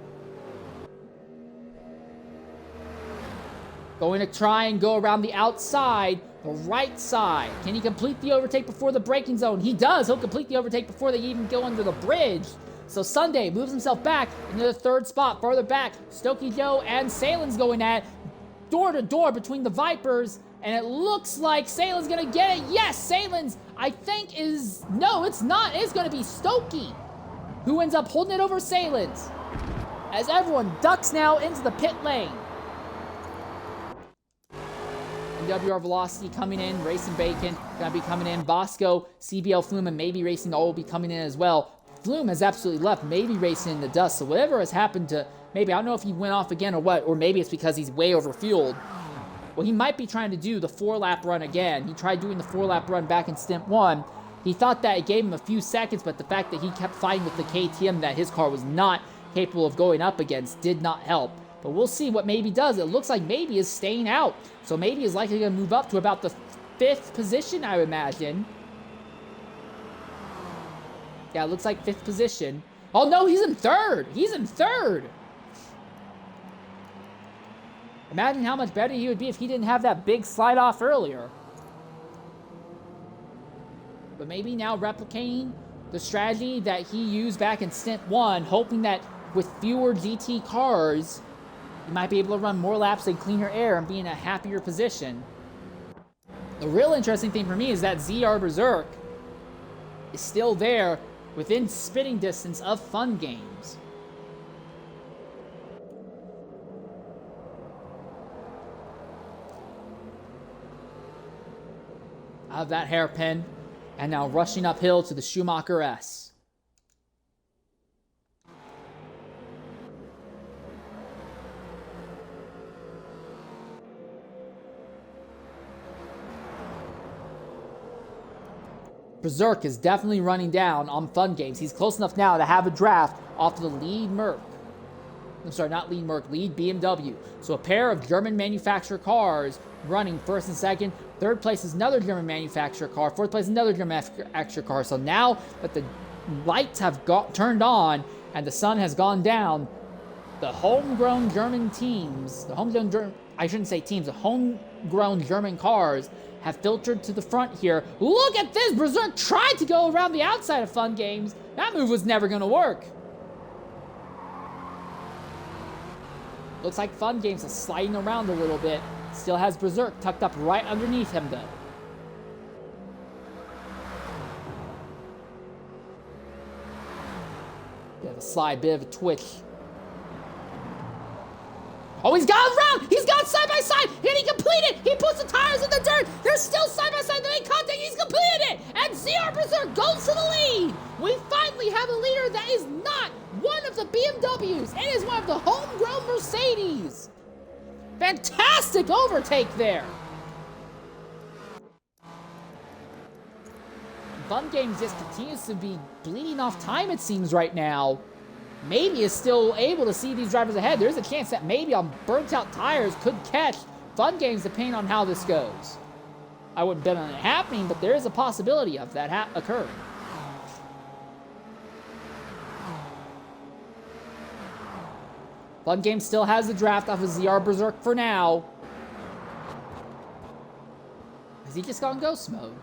Speaker 1: Going to try and go around the outside, the right side. Can he complete the overtake before the braking zone? He does. He'll complete the overtake before they even go under the bridge. So Sunday moves himself back into the third spot, farther back. Stokey Joe and Salen's going at door to door between the Vipers, and it looks like Salen's going to get it. Yes, Salen's, I think, is... No, it's not. It's going to be Stokey who ends up holding it over Salen's, as everyone ducks now into the pit lane. WR Velocity coming in, Racing Bacon gonna be coming in, Bosco, CBL Flume, and maybe Racing all will be coming in as well. Flume has absolutely left, maybe Racing in the dust, so whatever has happened to, maybe, I don't know if he went off again or what, or maybe it's because he's way overfueled. Well, he might be trying to do the 4-lap run again. He tried doing the 4-lap run back in Stint 1. He thought that it gave him a few seconds, but the fact that he kept fighting with the KTM that his car was not capable of going up against did not help. But we'll see what Maybe does. It looks like Maybe is staying out. So Maybe is likely going to move up to about the 5th position, I would imagine. Yeah, it looks like 5th position. Oh, no, he's in 3rd. He's in 3rd. Imagine how much better he would be if he didn't have that big slide off earlier. But Maybe now replicating the strategy that he used back in Stint 1, hoping that with fewer GT cars, you might be able to run more laps in cleaner air and be in a happier position. The real interesting thing for me is that ZR Berserk is still there within spitting distance of Fun Games. Out of that hairpin, and now rushing uphill to the Schumacher S. Berserk is definitely running down on Fun Games. He's close enough now to have a draft off the lead Merc. I'm sorry, not lead Merc, lead BMW. So a pair of German manufacturer cars running first and second. Third place is another German manufacturer car. Fourth place, another German manufacturer car. So now that the lights have turned on and the sun has gone down, the homegrown German teams, I shouldn't say teams, the homegrown German cars have filtered to the front here. Look at this! Berserk tried to go around the outside of Fun Games. That move was never going to work. Looks like Fun Games is sliding around a little bit. Still has Berserk tucked up right underneath him, though. Bit of a slide, bit of a twitch. Oh, he's got around! He's got side by side! And he completed! He puts the tires in the dirt! They're still side by side! They make contact! He's completed it! And ZR Berserk goes to the lead! We finally have a leader that is not one of the BMWs! It is one of the homegrown Mercedes! Fantastic overtake there! Fun Games just continues to be bleeding off time, it seems, right now. Maybe is still able to see these drivers ahead. There's a chance that Maybe on burnt-out tires could catch Fun Games depending on how this goes. I wouldn't bet on it happening, but there is a possibility of that occurring. Fun Games still has the draft off of ZR Berserk for now. Has he just gone ghost mode?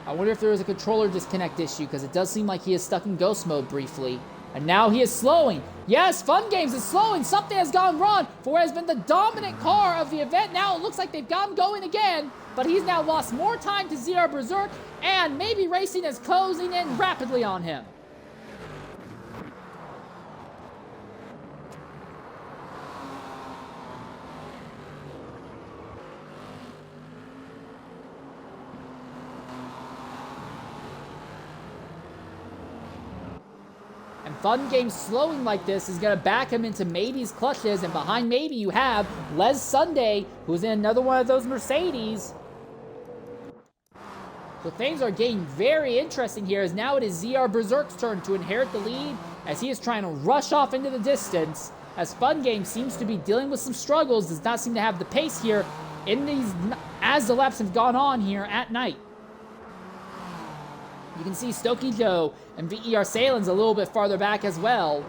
Speaker 1: I wonder if there is a controller disconnect issue, because it does seem like he is stuck in ghost mode briefly. And now he is slowing. Yes, Fun Games is slowing. Something has gone wrong for what has been the dominant car of the event. Now it looks like they've gotten going again, but he's now lost more time to ZR Berserk, and Maybe Racing is closing in rapidly on him. Fun Game slowing like this is going to back him into Maybe's clutches, and behind Maybe you have Les Sunday, who's in another one of those Mercedes. So things are getting very interesting here, as now it is ZR Berserk's turn to inherit the lead, as he is trying to rush off into the distance, as Fun Game seems to be dealing with some struggles, does not seem to have the pace here in these, as the laps have gone on here at night. You can see Stokey Joe and VER Salen's a little bit farther back as well.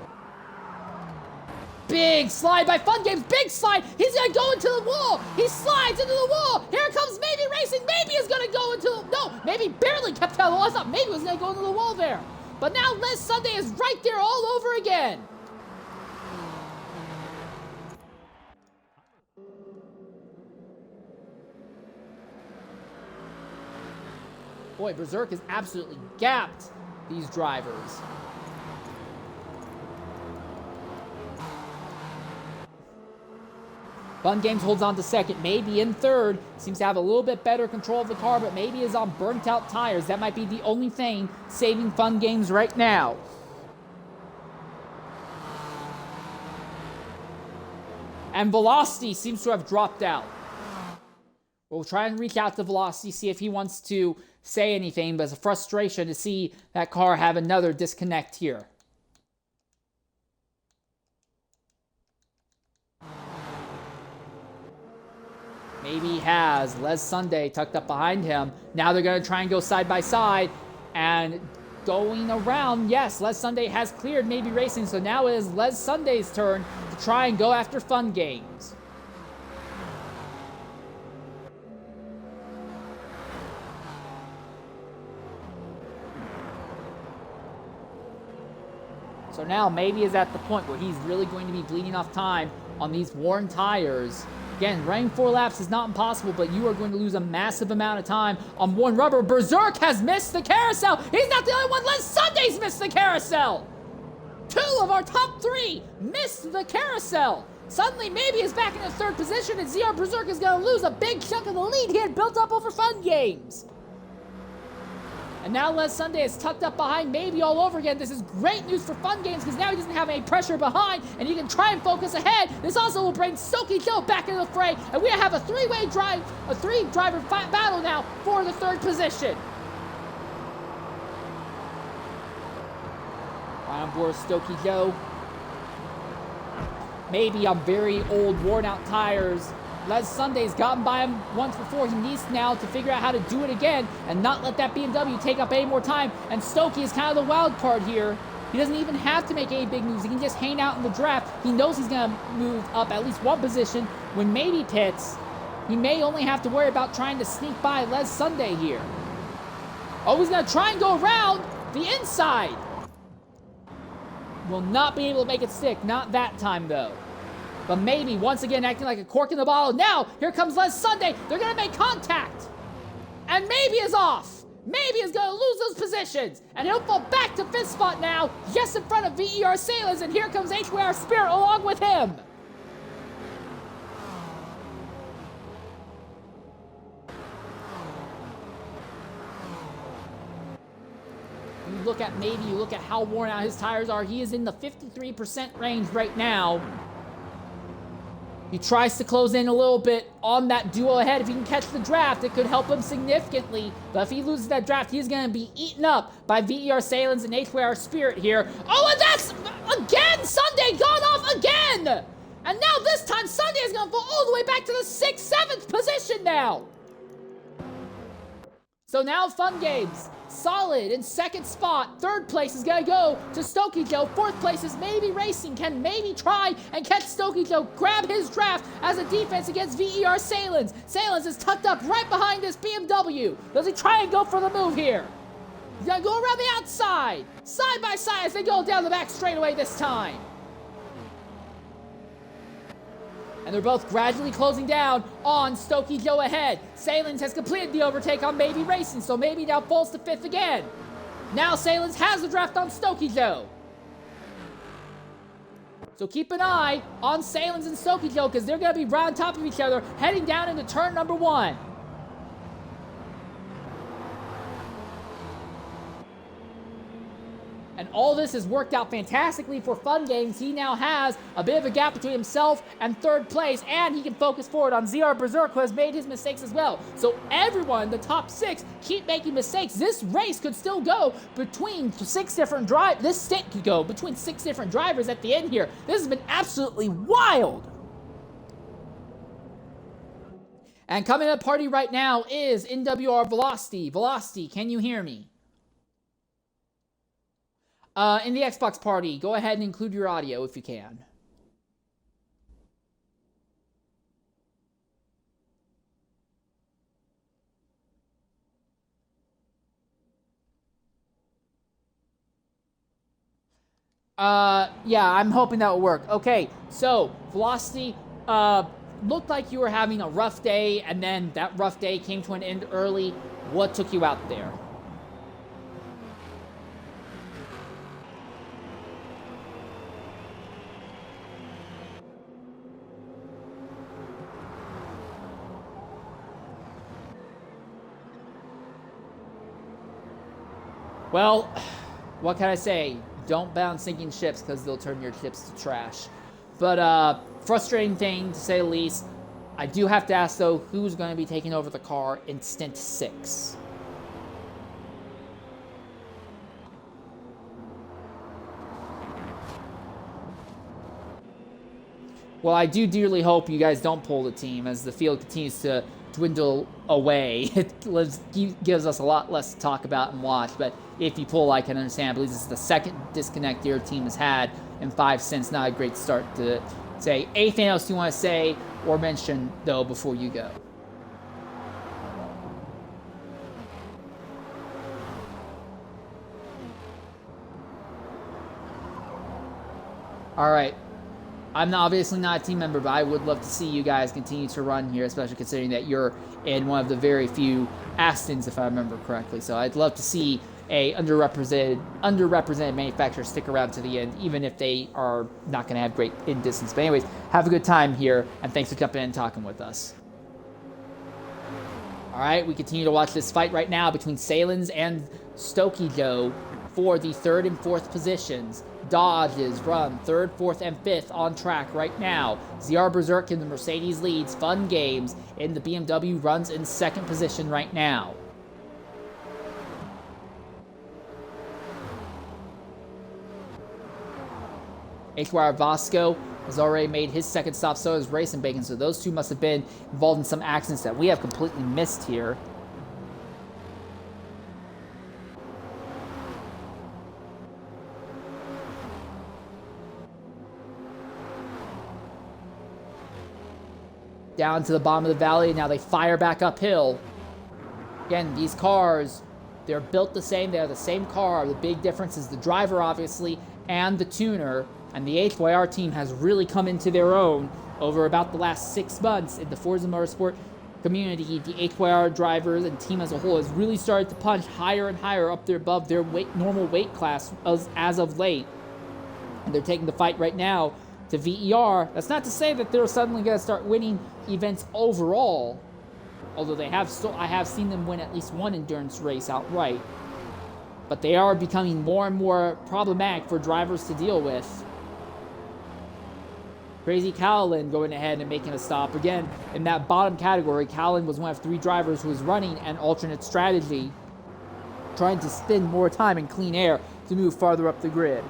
Speaker 1: Big slide by Fun Games, big slide. He's gonna go into the wall. He slides into the wall. Here comes Maybe Racing. Maybe is gonna go into the, no, Maybe barely kept out of the wall. I thought Maybe was gonna go into the wall there. But now Les Sunday is right there all over again. Boy, Berserk has absolutely gapped these drivers. Fun Games holds on to second, Maybe in third. Seems to have a little bit better control of the car, but Maybe is on burnt out tires. That might be the only thing saving Fun Games right now. And Velocity seems to have dropped out. We'll try and reach out to Velocity, see if he wants to say anything, but it's a frustration to see that car have another disconnect here. Maybe he has Les Sunday tucked up behind him. Now they're going to try and go side by side and going around. Yes, Les Sunday has cleared Maybe Racing, so now it is Les Sunday's turn to try and go after Fun Games. So now Maybe is at the point where he's really going to be bleeding off time on these worn tires. Again, running 4 laps is not impossible, but you are going to lose a massive amount of time on worn rubber. Berserk has missed the carousel. He's not the only one. Les Sunday's missed the carousel. 2 of our top 3 missed the carousel. Suddenly, Maybe is back in the 3rd position, and ZR Berserk is going to lose a big chunk of the lead he had built up over Fun Games. And now Les Sunday is tucked up behind Maybe all over again. This is great news for Fun Games because now he doesn't have any pressure behind and he can try and focus ahead. This also will bring Stokey Joe back into the fray, and we have a 3-driver battle now for the 3rd position. Right on board Stokey Joe. Maybe on very old, worn-out tires. Les Sunday's gotten by him once before. He needs now to figure out how to do it again and not let that BMW take up any more time. And Stokey is kind of the wild card here. He doesn't even have to make any big moves. He can just hang out in the draft. He knows he's going to move up at least 1 position. When Maybe pits, he may only have to worry about trying to sneak by Les Sunday here. Oh, he's going to try and go around the inside. Will not be able to make it stick. Not that time, though. But Maybe, once again, acting like a cork in the bottle. Now, here comes Les Sunday. They're going to make contact. And Maybe is off. Maybe is going to lose those positions. And he'll fall back to 5th spot now, just in front of VER Sailors. And here comes HWR Spirit along with him. You look at Maybe, you look at how worn out his tires are. He is in the 53% range right now. He tries to close in a little bit on that duo ahead. If he can catch the draft, it could help him significantly. But if he loses that draft, he's going to be eaten up by VER Salins and HWR Spirit here. Oh, and that's, again, Sunday gone off again! And now this time, Sunday is going to fall all the way back to the 6th, 7th position now. So now Fun Games, solid in 2nd spot. 3rd place is going to go to Stokey Joe. 4th place is Maybe Racing. Can Maybe try and catch Stokey Joe, grab his draft as a defense against VER Salins. Salins is tucked up right behind this BMW. Does he try and go for the move here? He's going to go around the outside, side by side as they go down the back straightaway this time. And they're both gradually closing down on Stokey Joe ahead. Salins has completed the overtake on Maybe Racing, so Maybe now falls to 5th again. Now Salins has the draft on Stokey Joe. So keep an eye on Salins and Stokey Joe because they're going to be right on top of each other heading down into turn number 1. And all this has worked out fantastically for Fun Games. He now has a bit of a gap between himself and third place, and he can focus forward on ZR Berserk, who has made his mistakes as well. So everyone, the top 6, keep making mistakes. This race could still go between 6 different drivers. This stint could go between 6 different drivers at the end here. This has been absolutely wild. And coming to the party right now is NWR Velocity. Velocity, can you hear me? In the Xbox party, go ahead and include your audio if you can. Yeah, I'm hoping that will work. Okay, so, Velocity, looked like you were having a rough day, and then that rough day came to an end early. What took you out there? Well, what can I say? Don't bet on sinking ships, because they'll turn your ships to trash. But, frustrating thing, to say the least. I do have to ask, though, who's going to be taking over the car in Stint 6? Well, I do dearly hope you guys don't pull the team as the field continues to dwindle away. It gives us a lot less to talk about and watch, but if you pull, I can understand. I believe this is the second disconnect your team has had in 5 stints. Not a great start to say. Anything else you want to say or mention, though, before you go? All right. I'm obviously not a team member, but I would love to see you guys continue to run here, especially considering that you're in one of the very few Astons, if I remember correctly. So I'd love to see a underrepresented manufacturer stick around to the end, even if they are not going to have great in distance. But anyways, have a good time here, and thanks for jumping in and talking with us. All right, we continue to watch this fight right now between Salins and Stokey Joe for the 3rd and 4th positions. Dodges run 3rd, 4th, and 5th on track right now. ZR Berserk in the Mercedes leads. Fun Games in the BMW runs in 2nd position right now. HYR Vasco has already made his 2nd stop, so has Racing Bacon, so those two must have been involved in some accidents that we have completely missed here. Down to the bottom of the valley, now they fire back uphill. Again, these cars, they're built the same, they're the same car. The big difference is the driver, obviously, and the tuner. And the HYR team has really come into their own over about the last 6 months in the Forza Motorsport community. The HYR drivers and team as a whole has really started to punch higher and higher up there above their normal weight class as of late. And they're taking the fight right now to VER. That's not to say that they're suddenly going to start winning events overall, although I have seen them win at least one endurance race outright. But they are becoming more and more problematic for drivers to deal with. Crazy Callan going ahead and making a stop. Again, in that bottom category, Callan was one of 3 drivers who was running an alternate strategy, trying to spend more time in clean air to move farther up the grid.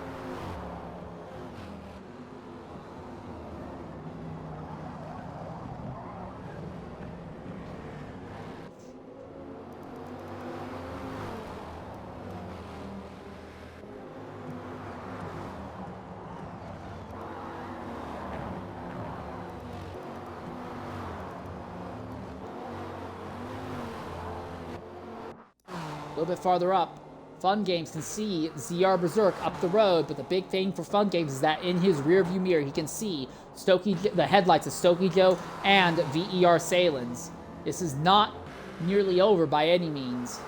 Speaker 1: A little bit farther up, Fun Games can see ZR Berserk up the road, but the big thing for Fun Games is that in his rearview mirror, he can see the headlights of Stokey Joe and VER Salins. This is not nearly over by any means.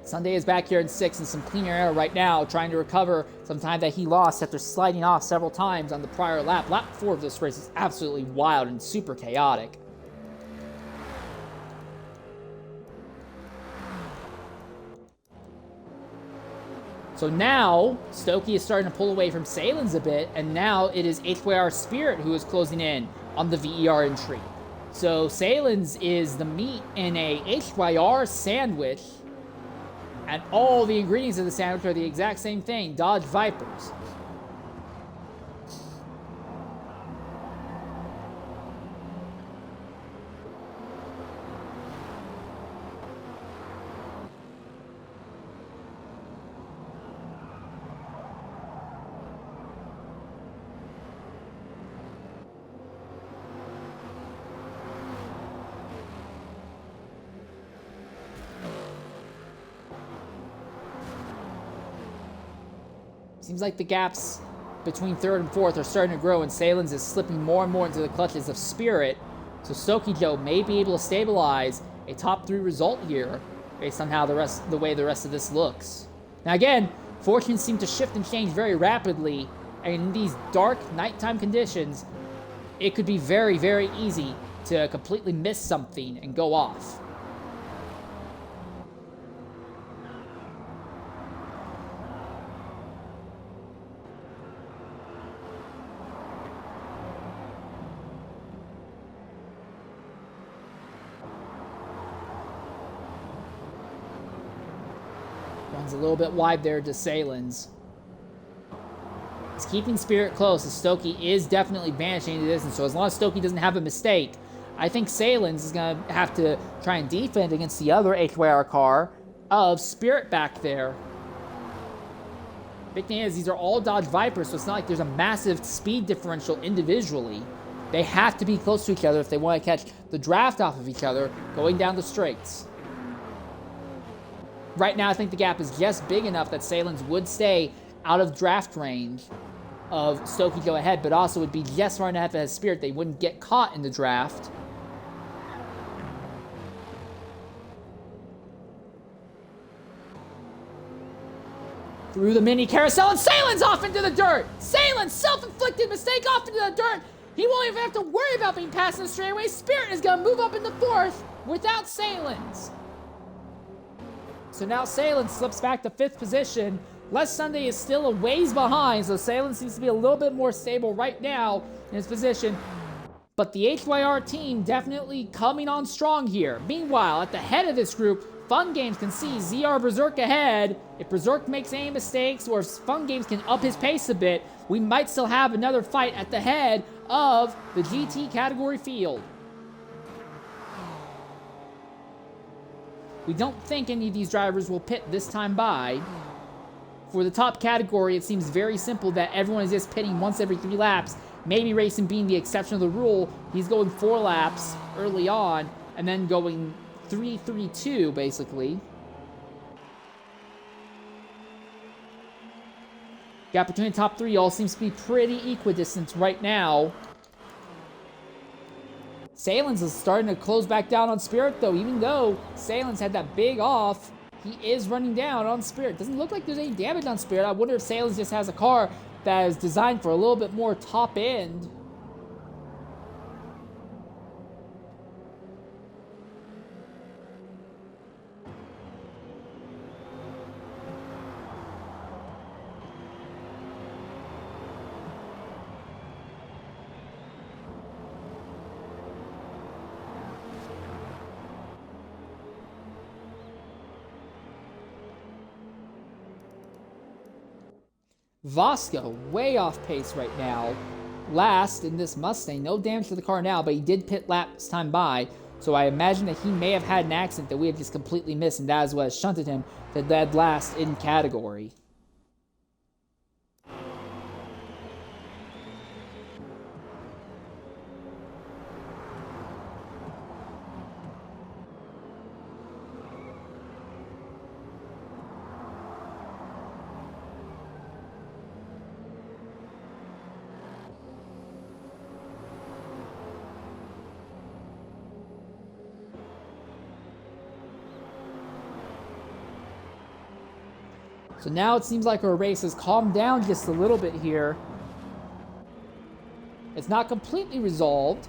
Speaker 1: Sunday is back here in 6th in some cleaner air right now, trying to recover some time that he lost after sliding off several times on the prior lap. Lap 4 of this race is absolutely wild and super chaotic. So now, Stokey is starting to pull away from Salins a bit, and now it is HYR Spirit who is closing in on the VER entry. So Salins is the meat in a HYR sandwich, and all the ingredients of the sandwich are the exact same thing, Dodge Vipers. Seems like the gaps between third and fourth are starting to grow, and Salins is slipping more and more into the clutches of Spirit. So Stokey Joe may be able to stabilize a top 3 result here based on how the way the rest of this looks. Now again, fortunes seem to shift and change very rapidly, and in these dark nighttime conditions, it could be very, very easy to completely miss something and go off. Runs a little bit wide there to Salins. He's keeping Spirit close, as Stokey is definitely vanishing into the distance. So as long as Stokey doesn't have a mistake, I think Salins is going to have to try and defend against the other HYR car of Spirit back there. Big thing is, these are all Dodge Vipers, so it's not like there's a massive speed differential individually. They have to be close to each other if they want to catch the draft off of each other going down the straights. Right now, I think the gap is just big enough that Salins would stay out of draft range of Stokey go ahead, but also would be just far enough ahead of Spirit they wouldn't get caught in the draft. Through the mini carousel, and Salins off into the dirt! Salins, self-inflicted mistake, off into the dirt! He won't even have to worry about being passed in the straightaway. Spirit is going to move up in the fourth without Salins. So now Salins slips back to 5th position. Les Sunday is still a ways behind, so Salins seems to be a little bit more stable right now in his position. But the HYR team definitely coming on strong here. Meanwhile, at the head of this group, Fun Games can see ZR Berserk ahead. If Berserk makes any mistakes, or if Fun Games can up his pace a bit, we might still have another fight at the head of the GT category field. We don't think any of these drivers will pit this time by. For the top category, it seems very simple that everyone is just pitting once every 3 laps. Maybe Racing being the exception of the rule. He's going 4 laps early on, and then going 3-3-2, basically. Gap between the top 3 all seems to be pretty equidistant right now. Salins is starting to close back down on Spirit, though. Even though Salins had that big off, he is running down on Spirit. Doesn't look like there's any damage on Spirit. I wonder if Salins just has a car that is designed for a little bit more top end. Vasco, way off pace right now. Last in this Mustang, no damage to the car now, but he did pit last time by, so I imagine that he may have had an accident that we have just completely missed, and that is what has shunted him to dead last in category. So now it seems like our race has calmed down just a little bit here. It's not completely resolved.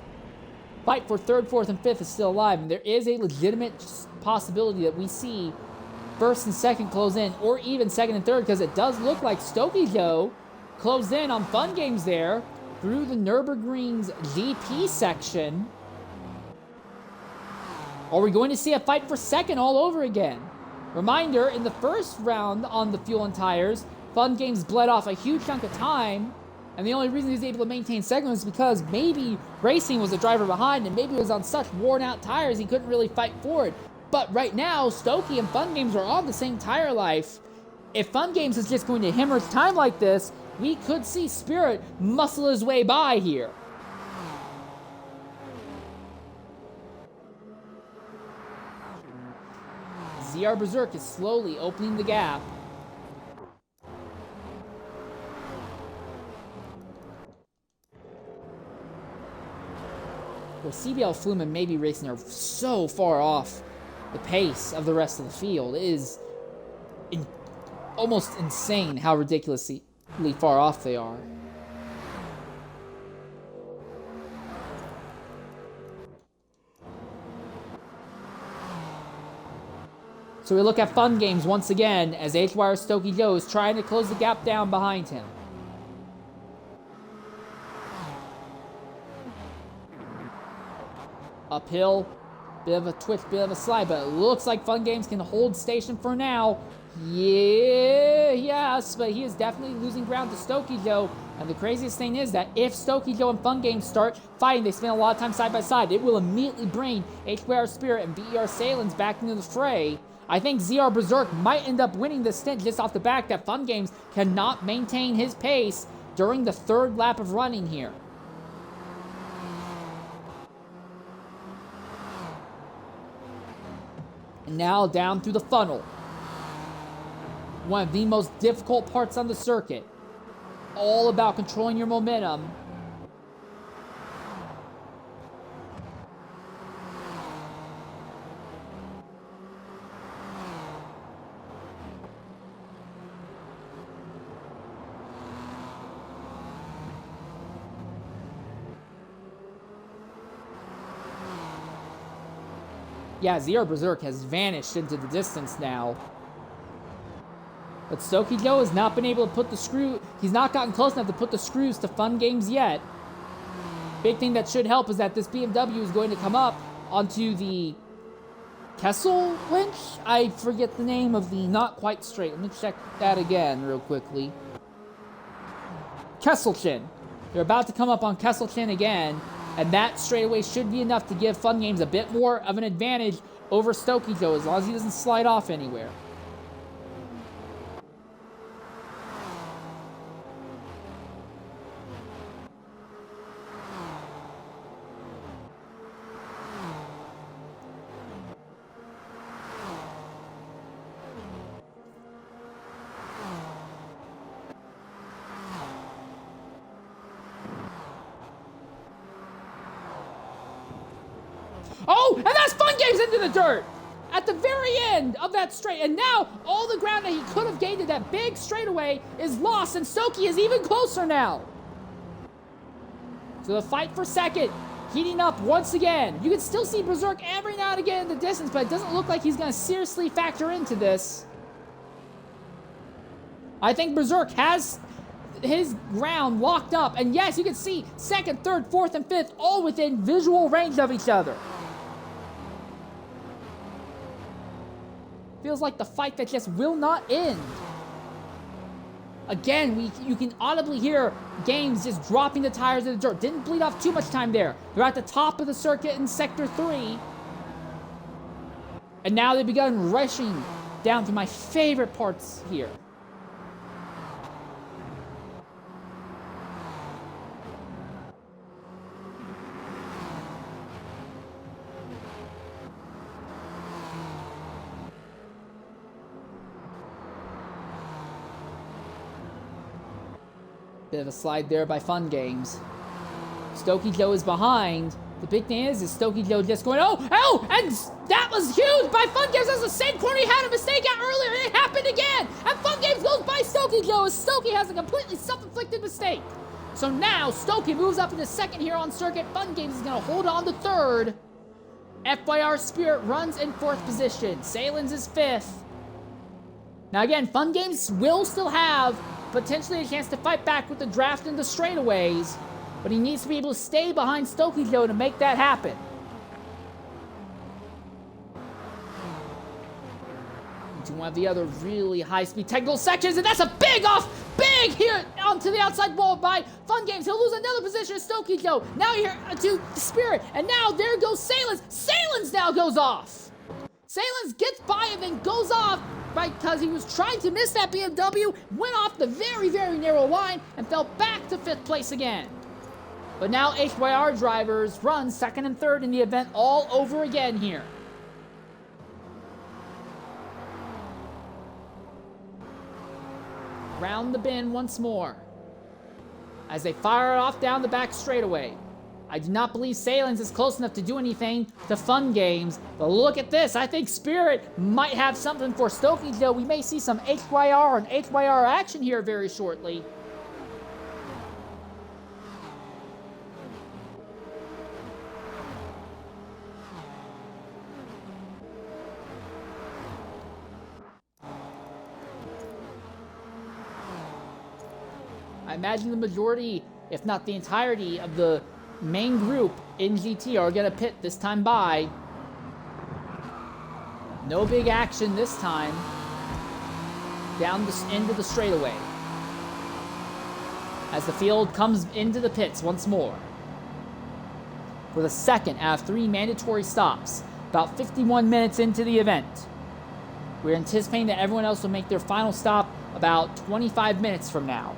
Speaker 1: Fight for 3rd, 4th, and 5th is still alive, and there is a legitimate possibility that we see first and second close in, or even second and third, because it does look like Stokey Joe closed in on Fun Games there through the Nurburgring's GP section. Are we going to see a fight for second all over again? Reminder, in the first round on the fuel and tires, Fun Games bled off a huge chunk of time, and the only reason he was able to maintain second was because maybe Racing was the driver behind, and maybe it was on such worn out tires he couldn't really fight forward. But right now, Stokey and Fun Games are on the same tire life. If Fun Games is just going to hemorrhage time like this, we could see Spirit muscle his way by here. ZR Berserk is slowly opening the gap. Where CBL Flumen maybe racing are so far off the pace of the rest of the field. It is almost insane how ridiculously far off they are. So we look at Fun Games once again as H-Wire Stokey Joe is trying to close the gap down behind him. Uphill, bit of a twitch, bit of a slide, but it looks like Fun Games can hold station for now. Yes, but he is definitely losing ground to Stokey Joe. And the craziest thing is that if Stokey Joe and Fun Games start fighting, they spend a lot of time side by side. It will immediately bring HBR Spirit and BER Salins back into the fray. I think ZR Berserk might end up winning this stint just off the back that Fun Games cannot maintain his pace during the third lap of running here. And now down through the funnel. One of the most difficult parts on the circuit. All about controlling your momentum. Yeah, ZR Berserk has vanished into the distance now. But Stokey Joe has not been able to put the screw... He's not gotten close enough to put the screws to Fun Games yet. Big thing that should help is that this BMW is going to come up onto the Kessel winch? I forget the name of the not quite straight. Let me check that again real quickly. Kesselchin. They're about to come up on Kesselchin again. And that straightaway should be enough to give Fun Games a bit more of an advantage over Stokey Joe, as long as he doesn't slide off anywhere. Oh, and that's Fun Games into the dirt at the very end of that straight. And now all the ground that he could have gained in that big straightaway is lost, and Stokey is even closer now. So the fight for second heating up once again. You can still see Berserk every now and again in the distance, but it doesn't look like he's going to seriously factor into this. I think Berserk has his ground locked up. And yes, you can see second, third, fourth, and fifth all within visual range of each other. Feels like the fight that just will not end. Again, you can audibly hear Games just dropping the tires in the dirt. Didn't bleed off too much time there. They're at the top of the circuit in Sector 3. And now they've begun rushing down to my favorite parts here. Bit of a slide there by Fun Games. Stokey Joe is behind. The big thing is Stokey Joe just going, oh, and that was huge by Fun Games. That's the same corner he had a mistake at earlier, and it happened again. And Fun Games goes by Stokey Joe as Stokey has a completely self-inflicted mistake. So now Stokey moves up into second here on circuit. Fun Games is going to hold on to third. FYR Spirit runs in fourth position. Salins is fifth. Now again, Fun Games will still have potentially a chance to fight back with the draft and the straightaways, but he needs to be able to stay behind Stokey Joe to make that happen. To one of the other really high-speed technical sections, and that's a big here onto the outside wall by Fun Games. He'll lose another position to Stokey Joe. Now here to Spirit, and now there goes Salins. Salins now goes off. Salins gets by and then goes off because he was trying to miss that BMW, went off the very, very narrow line, and fell back to 5th place again. But now HYR drivers run 2nd and 3rd in the event all over again here. Round the bend once more as they fire it off down the back straightaway. I do not believe Salins is close enough to do anything to Fun Games, but look at this. I think Spirit might have something for Stokey Joe. We may see some HYR and HYR action here very shortly. I imagine the majority, if not the entirety, of the main group in GT are going to pit this time by. No big action this time. Down into the straightaway. As the field comes into the pits once more. For the second out of 3 mandatory stops. About 51 minutes into the event. We're anticipating that everyone else will make their final stop about 25 minutes from now.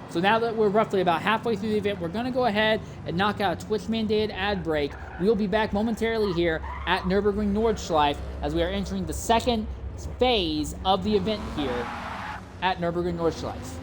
Speaker 1: So now that we're roughly about halfway through the event, we're going to go ahead and knock out a Twitch-mandated ad break. We'll be back momentarily here at Nurburgring Nordschleife as we are entering the second phase of the event here at Nurburgring Nordschleife.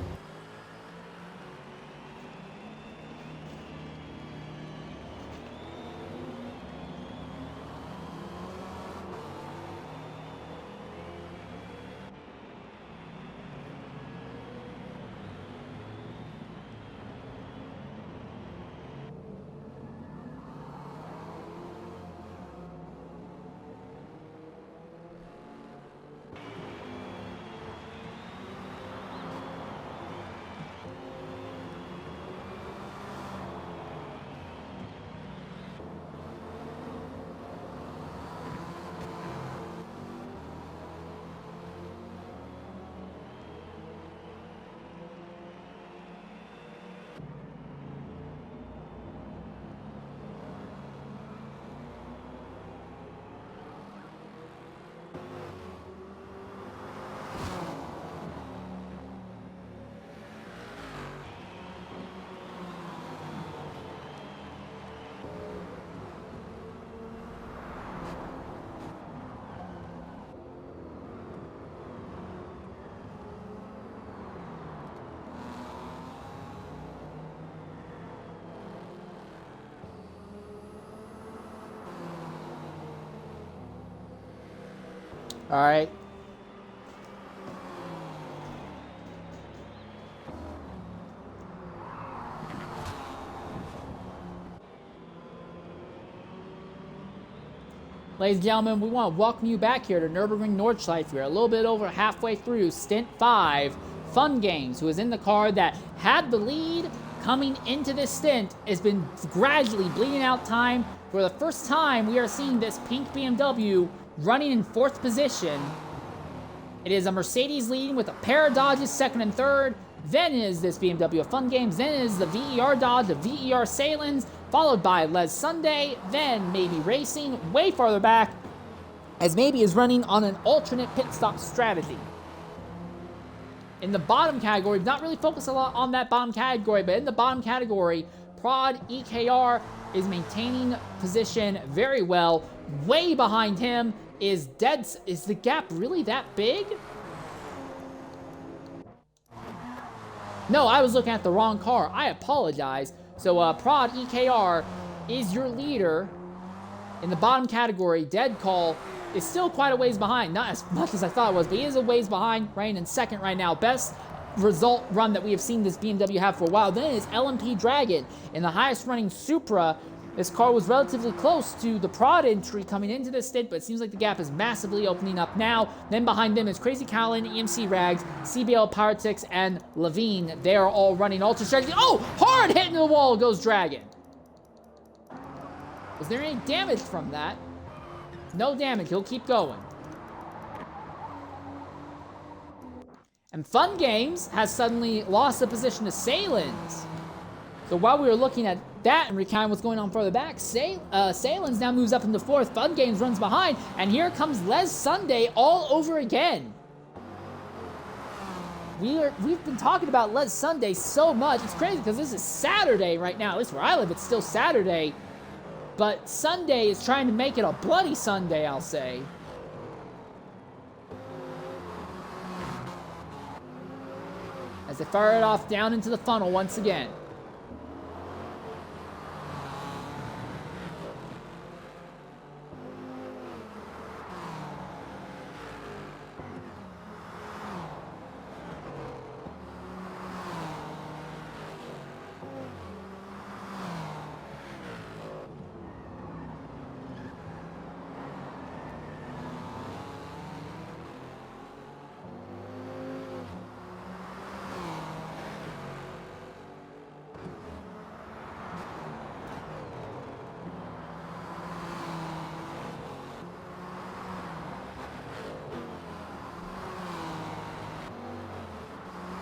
Speaker 1: All right. Ladies and gentlemen, we want to welcome you back here to Nurburgring Nordschleife. We're a little bit over halfway through Stint 5. Fun Games, who is in the car that had the lead coming into this stint, has been gradually bleeding out time. For the first time, we are seeing this pink BMW running in 4th position. It is a Mercedes leading with a pair of Dodges 2nd and 3rd. Then is this BMW of Fun Games. Then is the VER Dodge, the VER Salins, followed by Les Sunday. Then Maybe Racing, way farther back, as Maybe is running on an alternate pit stop strategy. In the bottom category, not really focused a lot on that bottom category, but in the bottom category, Prod EKR is maintaining position very well. Way behind him is is the gap really that big? No, I was looking at the wrong car. I apologize. So Prod EKR is your leader in the bottom category. Dead Call is still quite a ways behind. Not as much as I thought it was, but he is a ways behind, running in 2nd right now. Best result run that we have seen this BMW have for a while. Then is LMP Dragon in the highest running Supra This car was relatively close to the Prod entry coming into this stint, but it seems like the gap is massively opening up now. Then behind them is Crazy Callan, EMC Rags, CBL Pyrotix, and Levine. They are all running Ultra Strategy. Oh! Hard hitting the wall goes Dragon. Was there any damage from that? No damage. He'll keep going. And Fun Games has suddenly lost the position to Salins. So while we were looking at that and recounting what's going on further back, Salins now moves up into 4th. Fun Games runs behind, and here comes Les Sunday all over again. We've been talking about Les Sunday so much. It's crazy because this is Saturday right now. At least where I live, it's still Saturday. But Sunday is trying to make it a bloody Sunday, I'll say. As they fire it off down into the funnel once again.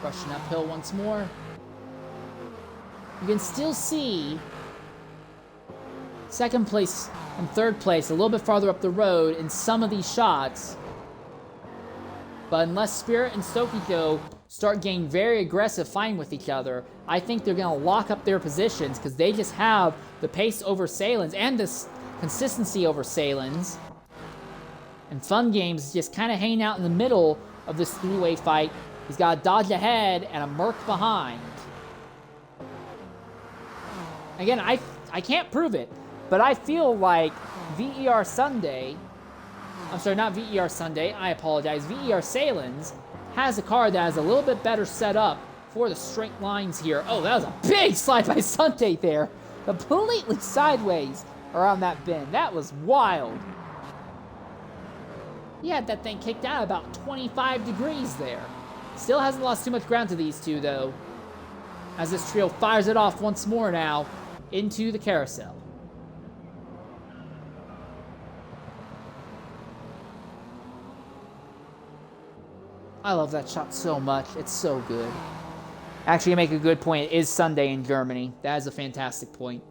Speaker 1: Rushing uphill once more. You can still see 2nd place and 3rd place a little bit farther up the road in some of these shots. But unless Spirit and Stokiko start getting very aggressive fighting with each other, I think they're going to lock up their positions because they just have the pace over Salins and this consistency over Salins. And Fun Games just kind of hanging out in the middle of this 3-way fight. He's got a dodge ahead and a Merc behind. Again, I can't prove it, but I feel like VER Sunday, I'm sorry, not VER Sunday, I apologize, VER Salins has a car that is a little bit better set up for the straight lines here. Oh, that was a big slide by Sunday there. Completely sideways around that bend. That was wild. He had that thing kicked out about 25 degrees there. Still hasn't lost too much ground to these two, though, as this trio fires it off once more now into the carousel. I love that shot so much. It's so good. Actually, you make a good point. It is Sunday in Germany. That is a fantastic point.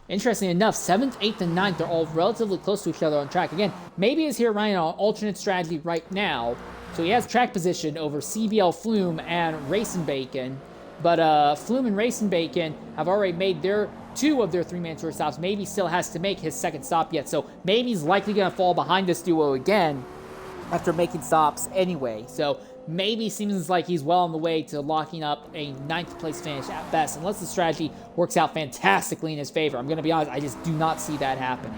Speaker 1: Interestingly enough, 7th, 8th, and 9th are all relatively close to each other on track. Again, maybe he's here running on alternate strategy right now, so he has track position over CBL Flume and Racing Bacon. But Flume and Racing Bacon have already made their 2 of their 3-man tour stops. Maybe still has to make his 2nd stop yet, so maybe he's likely going to fall behind this duo again after making stops anyway. So maybe seems like he's well on the way to locking up a 9th place finish at best, unless the strategy works out fantastically in his favor. I'm going to be honest, I just do not see that happening.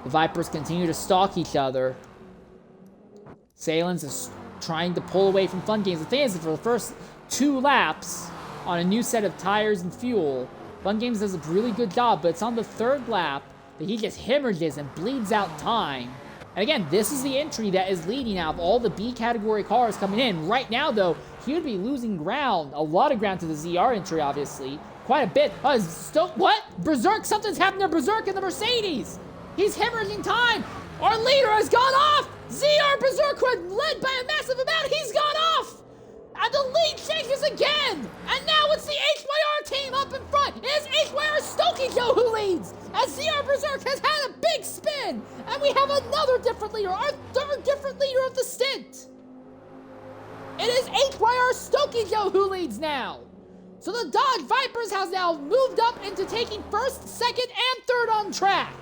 Speaker 1: The Vipers continue to stalk each other. Salins is trying to pull away from Fun Games. The thing is that for the first 2 laps on a new set of tires and fuel, Fun Games does a really good job, but it's on the 3rd lap that he just hemorrhages and bleeds out time. And again, this is the entry that is leading out of all the B category cars coming in. Right now, though, he would be losing ground, a lot of ground to the ZR entry, obviously. Quite a bit. What? Berserk? Something's happened to Berserk in the Mercedes. He's hemorrhaging time. Our leader has gone off. ZR Berserk, who led by a massive amount, he's gone off. And the lead changes again. And now it's the HYR team up in front. It is HYR Stokiko who leads. As ZR Berserk has had a big spin. And we have another different leader. Our 3rd different leader of the stint. It is HYR Stokiko who leads now. So the Dodge Vipers has now moved up into taking 1st, 2nd, and 3rd on track.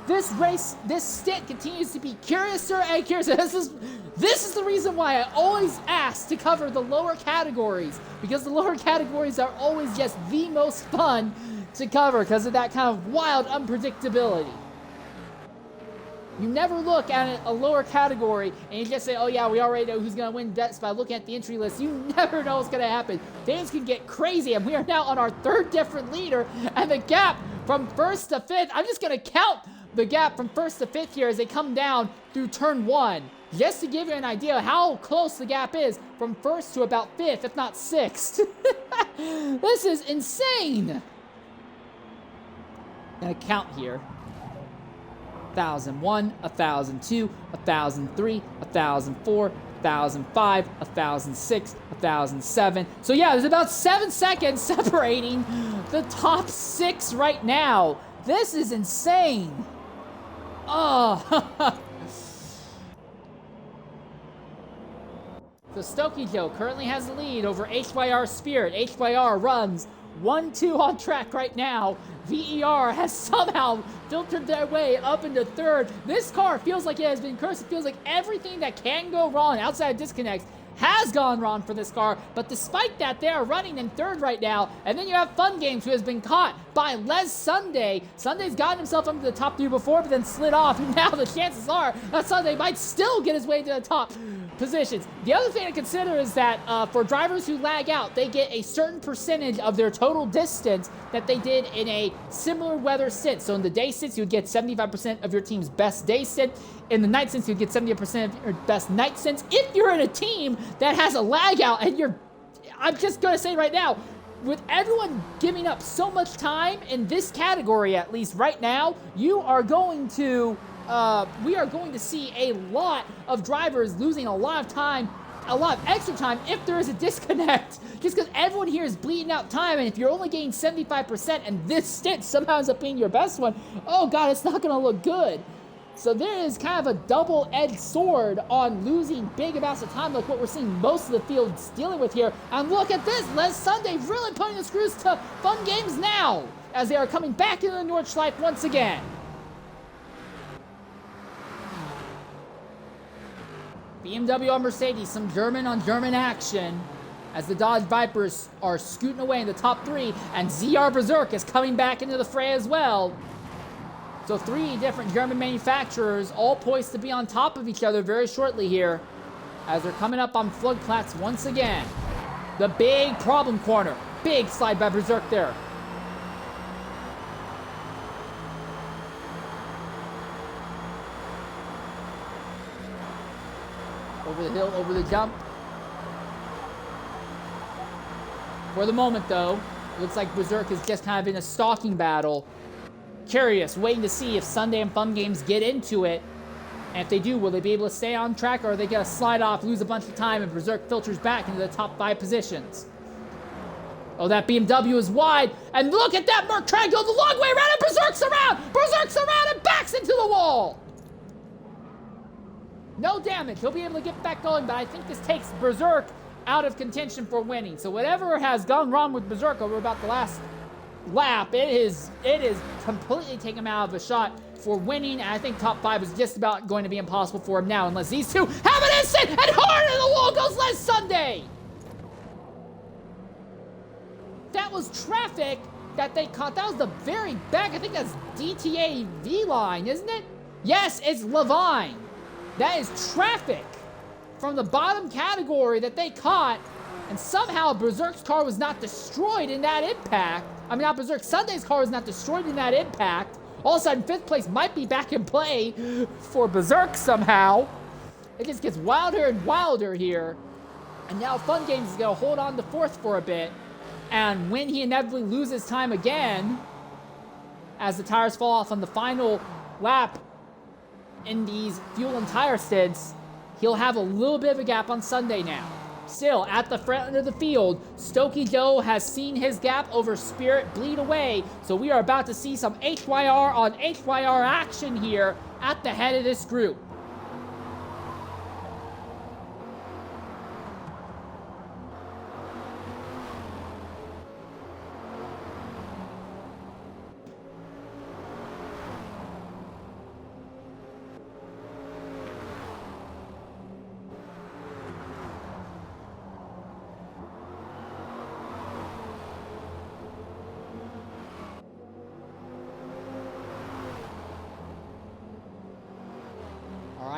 Speaker 1: this stint continues to be curiouser and curiouser. This is the reason why I always ask to cover the lower categories, because the lower categories are always just the most fun to cover because of that kind of wild unpredictability. You never look at a lower category and you just say, oh yeah, we already know who's going to win just by looking at the entry list. You never know what's going to happen. Things can get crazy, and we are now on our third different leader, and the gap from first to fifth, I'm just going to count the gap from first to fifth here as they come down through turn 1, just to give you an idea of how close the gap is from first to about fifth, if not sixth. This is insane. I'm going to count here. 1001, 1002, 1003, 1004, 1005, 1006, 1007. So yeah, there's about 7 seconds separating the top 6 right now. This is insane. Oh. So Stokey Joe currently has the lead over HYR Spirit. HYR runs 1-2 on track right now. VER has somehow filtered their way up into third. This car feels like it has been cursed. It feels like everything that can go wrong outside of disconnects has gone wrong for this car, but despite that, they are running in third right now. And then you have Fun Games, who has been caught by Les Sunday. Sunday's gotten himself up to the top 3 before, but then slid off. Now the chances are that Sunday might still get his way to the top positions. The other thing to consider is that for drivers who lag out, they get a certain percentage of their total distance that they did in a similar weather stint. So in the day stints, you would get 75% of your team's best day stint. In the night stints, you would get 70% of your best night stints. If you're in a team that has a lag out and I'm just going to say right now, with everyone giving up so much time in this category, at least right now, we are going to see a lot of drivers losing a lot of time, a lot of extra time if there is a disconnect. Just because everyone here is bleeding out time, and if you're only getting 75% and this stint somehow ends up being your best one, oh god, it's not going to look good. So there is kind of a double-edged sword on losing big amounts of time like what we're seeing most of the fields dealing with here. And look at this, Les Sunday really putting the screws to Fun Games now as they are coming back into the Nordschleife once again. BMW on Mercedes, some German on German action as the Dodge Vipers are scooting away in the top 3, and ZR Berserk is coming back into the fray as well. So 3 different German manufacturers all poised to be on top of each other very shortly here as they're coming up on Floodplatz once again. The big problem corner. Big slide by Berserk there. Over the hill, over the jump. For the moment, though, it looks like Berserk is just kind of in a stalking battle. Curious, waiting to see if Sunday and Fun Games get into it. And if they do, will they be able to stay on track, or are they going to slide off, lose a bunch of time, and Berserk filters back into the top 5 positions? Oh, that BMW is wide. And look at that Merc trying to go the long way around, and Berserk's around! Berserk's around and backs into the wall! No damage. He'll be able to get back going, but I think this takes Berserk out of contention for winning. So whatever has gone wrong with Berserk over about the last lap, it is completely taken him out of a shot for winning. And I think top 5 is just about going to be impossible for him now, unless these two have an instant, and hard in the wall goes Les Sunday. That was traffic that they caught. That was the very back. I think that's DTA V-line, isn't it? Yes, it's Levine. That is traffic from the bottom category that they caught, and somehow Berserk's car was not destroyed in that impact. I mean, not Berserk, Sunday's car was not destroyed in that impact. All of a sudden, 5th place might be back in play for Berserk somehow. It just gets wilder and wilder here. And now Fun Games is going to hold on to 4th for a bit. And when he inevitably loses time again, as the tires fall off on the final lap in these fuel and tire stints, he'll have a little bit of a gap on Sunday now. Still, at the front of the field, Stokey Joe has seen his gap over Spirit bleed away, so we are about to see some HYR on HYR action here at the head of this group.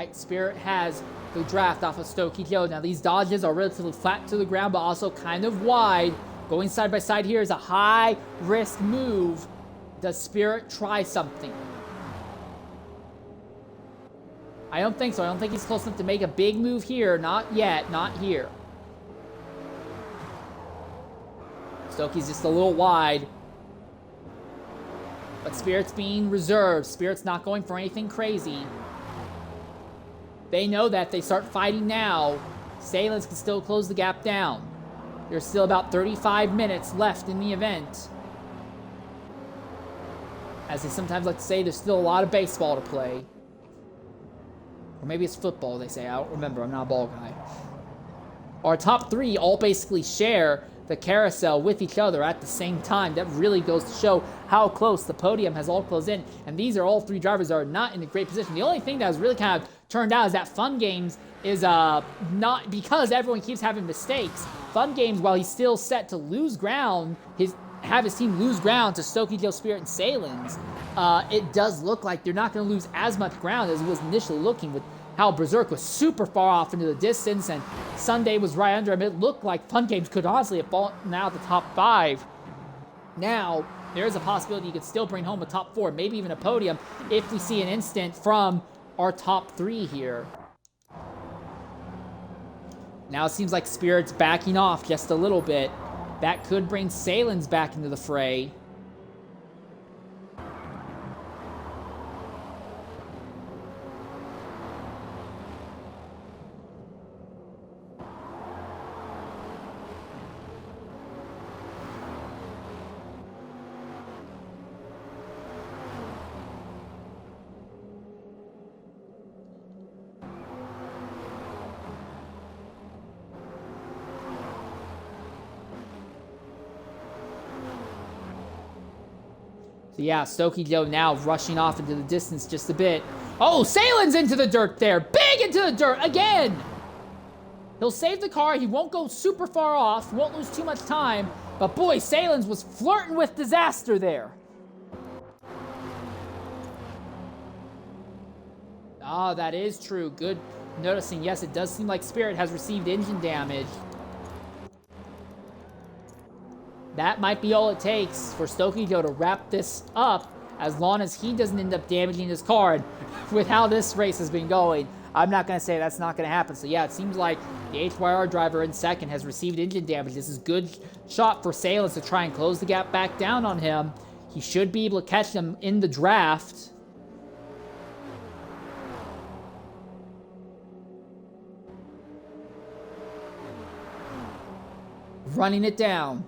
Speaker 1: right? Spirit has the draft off of Stokey Joe. Now, these dodges are relatively flat to the ground, but also kind of wide. Going side by side here is a high-risk move. Does Spirit try something? I don't think so. I don't think he's close enough to make a big move here. Not yet. Not here. Stokey's just a little wide. But Spirit's being reserved. Spirit's not going for anything crazy. They know that if they start fighting now, Salins can still close the gap down. There's still about 35 minutes left in the event. As they sometimes like to say, there's still a lot of baseball to play. Or maybe it's football, they say. I don't remember. I'm not a ball guy. Our top three all basically share the carousel with each other at the same time. That really goes to show how close the podium has all closed in. And these are all three drivers that are not in a great position. The only thing that has really kind of turned out is that Fun Games is not, because everyone keeps having mistakes. Fun Games, while he's still set to lose ground, have his team lose ground to Stokey Joe, Spirit, and Salins, it does look like they're not going to lose as much ground as it was initially looking, with how Berserk was super far off into the distance and Sunday was right under him. It looked like Fun Games could honestly have fallen out of the top 5. Now, there is a possibility you could still bring home a top 4, maybe even a podium, if we see an instant from our top 3 here. Now it seems like Spirit's backing off just a little bit. That could bring Salins back into the fray. So yeah, Stokey Joe now rushing off into the distance just a bit. Oh, Salins into the dirt there. Big into the dirt again. He'll save the car. He won't go super far off. Won't lose too much time. But boy, Salins was flirting with disaster there. Ah, that is true. Good noticing. Yes, it does seem like Spirit has received engine damage. That might be all it takes for Stokey Joe to wrap this up, as long as he doesn't end up damaging his car. And with how this race has been going, I'm not going to say that's not going to happen. So yeah, it seems like the HYR driver in second has received engine damage. This is a good shot for Salins to try and close the gap back down on him. He should be able to catch him in the draft. Running it down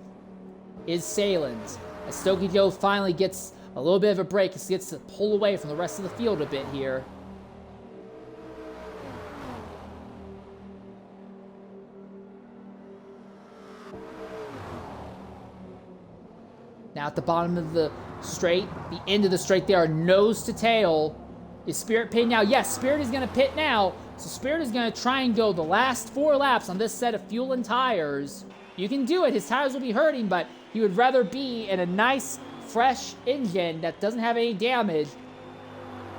Speaker 1: is Salins. As Stokey Joe finally gets a little bit of a break, he gets to pull away from the rest of the field a bit here. Now at the bottom of the straight, the end of the straight there, nose to tail. Is Spirit pitting now? Yes, Spirit is going to pit now. So Spirit is going to try and go the last 4 laps on this set of fuel and tires. You can do it. His tires will be hurting, but he would rather be in a nice, fresh engine that doesn't have any damage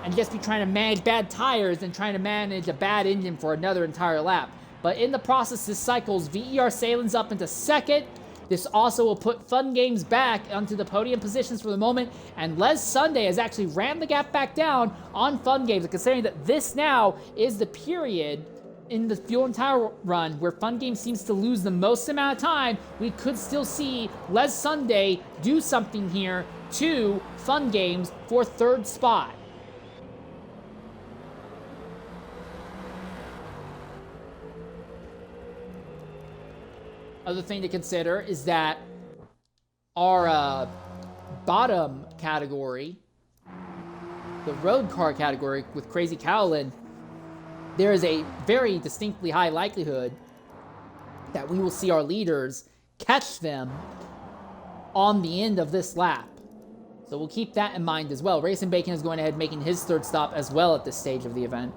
Speaker 1: and just be trying to manage bad tires than trying to manage a bad engine for another entire lap. But in the process, this cycles VER Salins up into second. This also will put Fun Games back onto the podium positions for the moment, and Les Sunday has actually ran the gap back down on Fun Games, considering that this now is the period in the fuel and tire run where Fun Games seems to lose the most amount of time. We could still see Les Sunday do something here to Fun Games for 3rd spot. Other thing to consider is that our bottom category, the road car category with Crazy Cowlin, there is a very distinctly high likelihood that we will see our leaders catch them on the end of this lap. So we'll keep that in mind as well. Racing Bacon is going ahead making his 3rd stop as well at this stage of the event.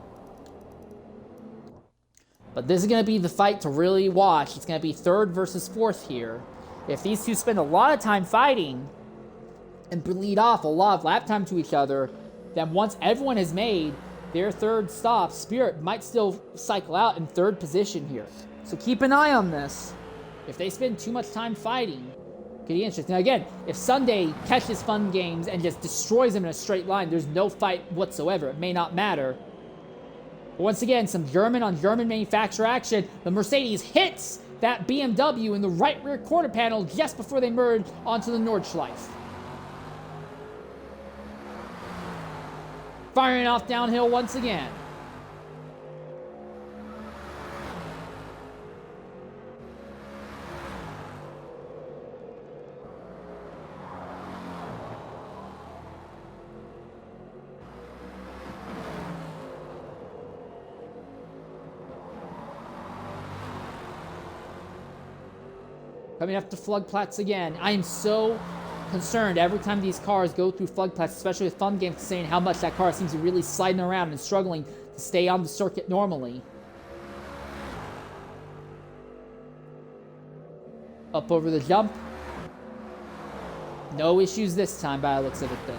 Speaker 1: But this is going to be the fight to really watch. It's going to be 3rd versus 4th here. If these two spend a lot of time fighting and bleed off a lot of lap time to each other, then once everyone has made their third stop, Spirit might still cycle out in third position here. So keep an eye on this. If they spend too much time fighting, could be interesting. Now again, if Sunday catches Fun Games and just destroys them in a straight line, there's no fight whatsoever. It may not matter. But once again, some German on German manufacturer action. The Mercedes hits that BMW in the right rear quarter panel just before they merge onto the Nordschleife. Firing off downhill once again. Coming up to Flugplatz again. I am so concerned every time these cars go through Flugplatz, especially with Fun Games saying how much that car seems to be really sliding around and struggling to stay on the circuit normally. Up over the jump. No issues this time by the looks of it though.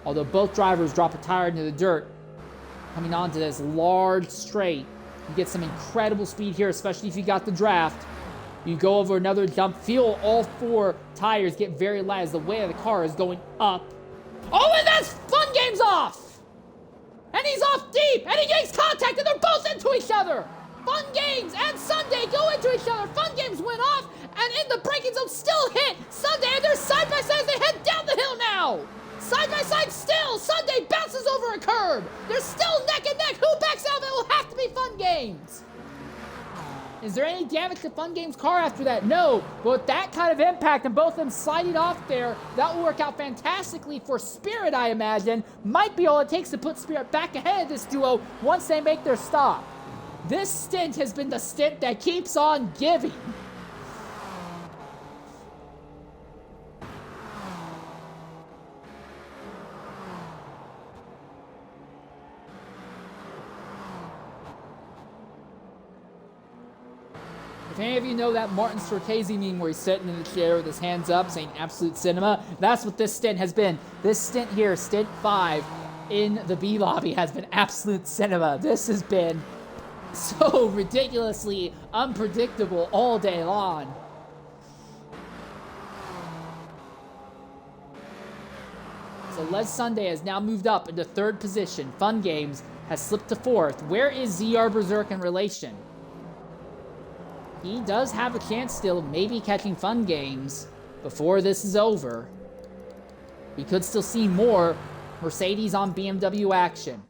Speaker 1: Although both drivers drop a tire into the dirt, coming onto this large straight, you get some incredible speed here, especially if you got the draft. You go over another jump, feel all four tires get very light as the weight of the car is going up. Oh, and that's Fun Games off! And he's off deep, and he makes contact, and they're both into each other! Fun Games and Sunday go into each other. Fun Games went off, and in the braking zone still hit Sunday, and they're side by side as they head down the hill now! Side by side still, Sunday bounces over a curb! They're still neck and neck, who backs out? It will have to be Fun Games! Is there any damage to Fun Games' car after that? No, but with that kind of impact and both of them sliding off there, that will work out fantastically for Spirit, I imagine. Might be all it takes to put Spirit back ahead of this duo once they make their stop. This stint has been the stint that keeps on giving. If any of you know that Martin Scorsese meme where he's sitting in the chair with his hands up saying absolute cinema, that's what this stint has been. This stint here, stint 5 in the B lobby, has been absolute cinema. This has been so ridiculously unpredictable all day long. So Les Sunday has now moved up into third position. Fun Games has slipped to fourth. Where is ZR Berserk in relation? He does have a chance still of maybe catching Fun Games before this is over. We could still see more Mercedes on BMW action.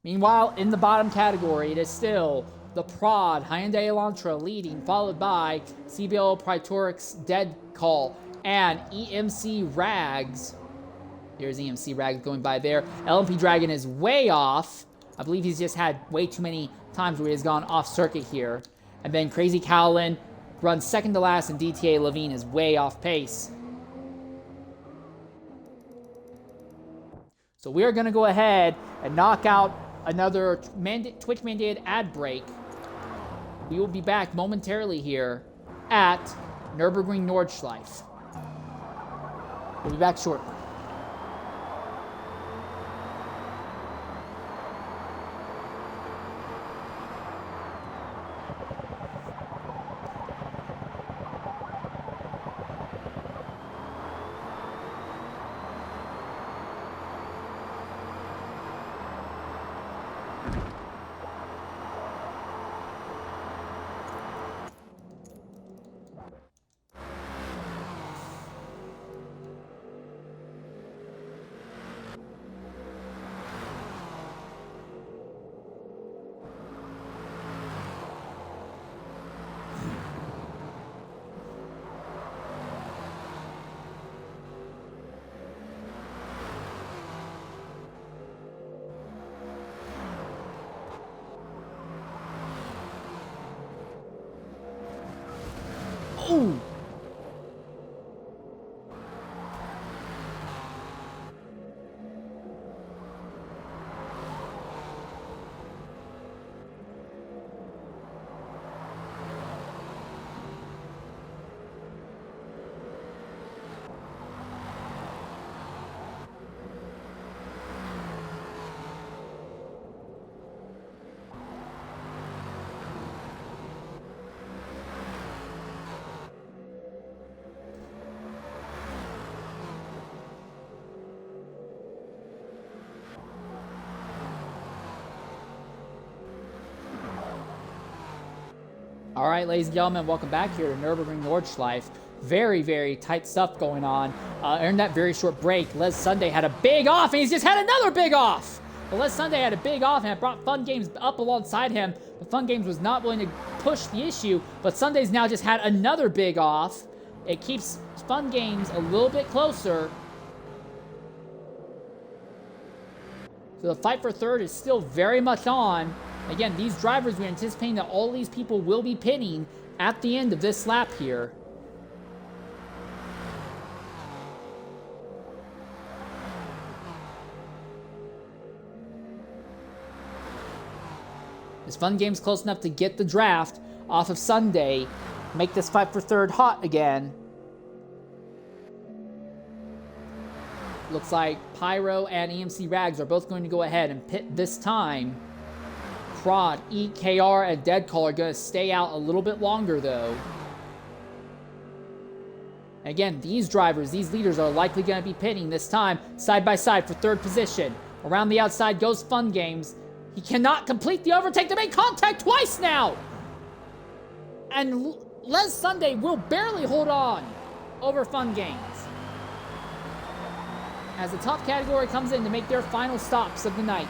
Speaker 1: Meanwhile, in the bottom category, it is still the Prod, Hyundai Elantra leading, followed by CBL Pritorix Dead Call, and EMC Rags. Here's EMC Rags going by there. LMP Dragon is way off. I believe he's just had way too many times where he has gone off circuit here. And then Crazy Cowlin runs second to last, and DTA Levine is way off pace. So we are going to go ahead and knock out another Twitch mandated ad break. We will be back momentarily here at Nurburgring Nordschleife. We'll be back shortly. All right, ladies and gentlemen, welcome back here to Nurburgring Nordschleife. Very, very tight stuff going on. In that very short break, Les Sunday had a big off, and he's just had another big off. But Les Sunday had a big off, and it brought Fun Games up alongside him. But Fun Games was not willing to push the issue, but Sunday's now just had another big off. It keeps Fun Games a little bit closer. So the fight for third is still very much on. Again, these drivers, we're anticipating that all these people will be pitting at the end of this lap here. Is Fun Games close enough to get the draft off of Sunday, make this fight for third hot again? Looks like Pyro and EMC Rags are both going to go ahead and pit this time. Prod, EKR, and Deadcall are going to stay out a little bit longer, though. Again, these drivers, these leaders are likely going to be pitting this time side by side for third position. Around the outside goes Fun Games. He cannot complete the overtake to make contact twice now! And Les Sunday will barely hold on over Fun Games. As the top category comes in to make their final stops of the night.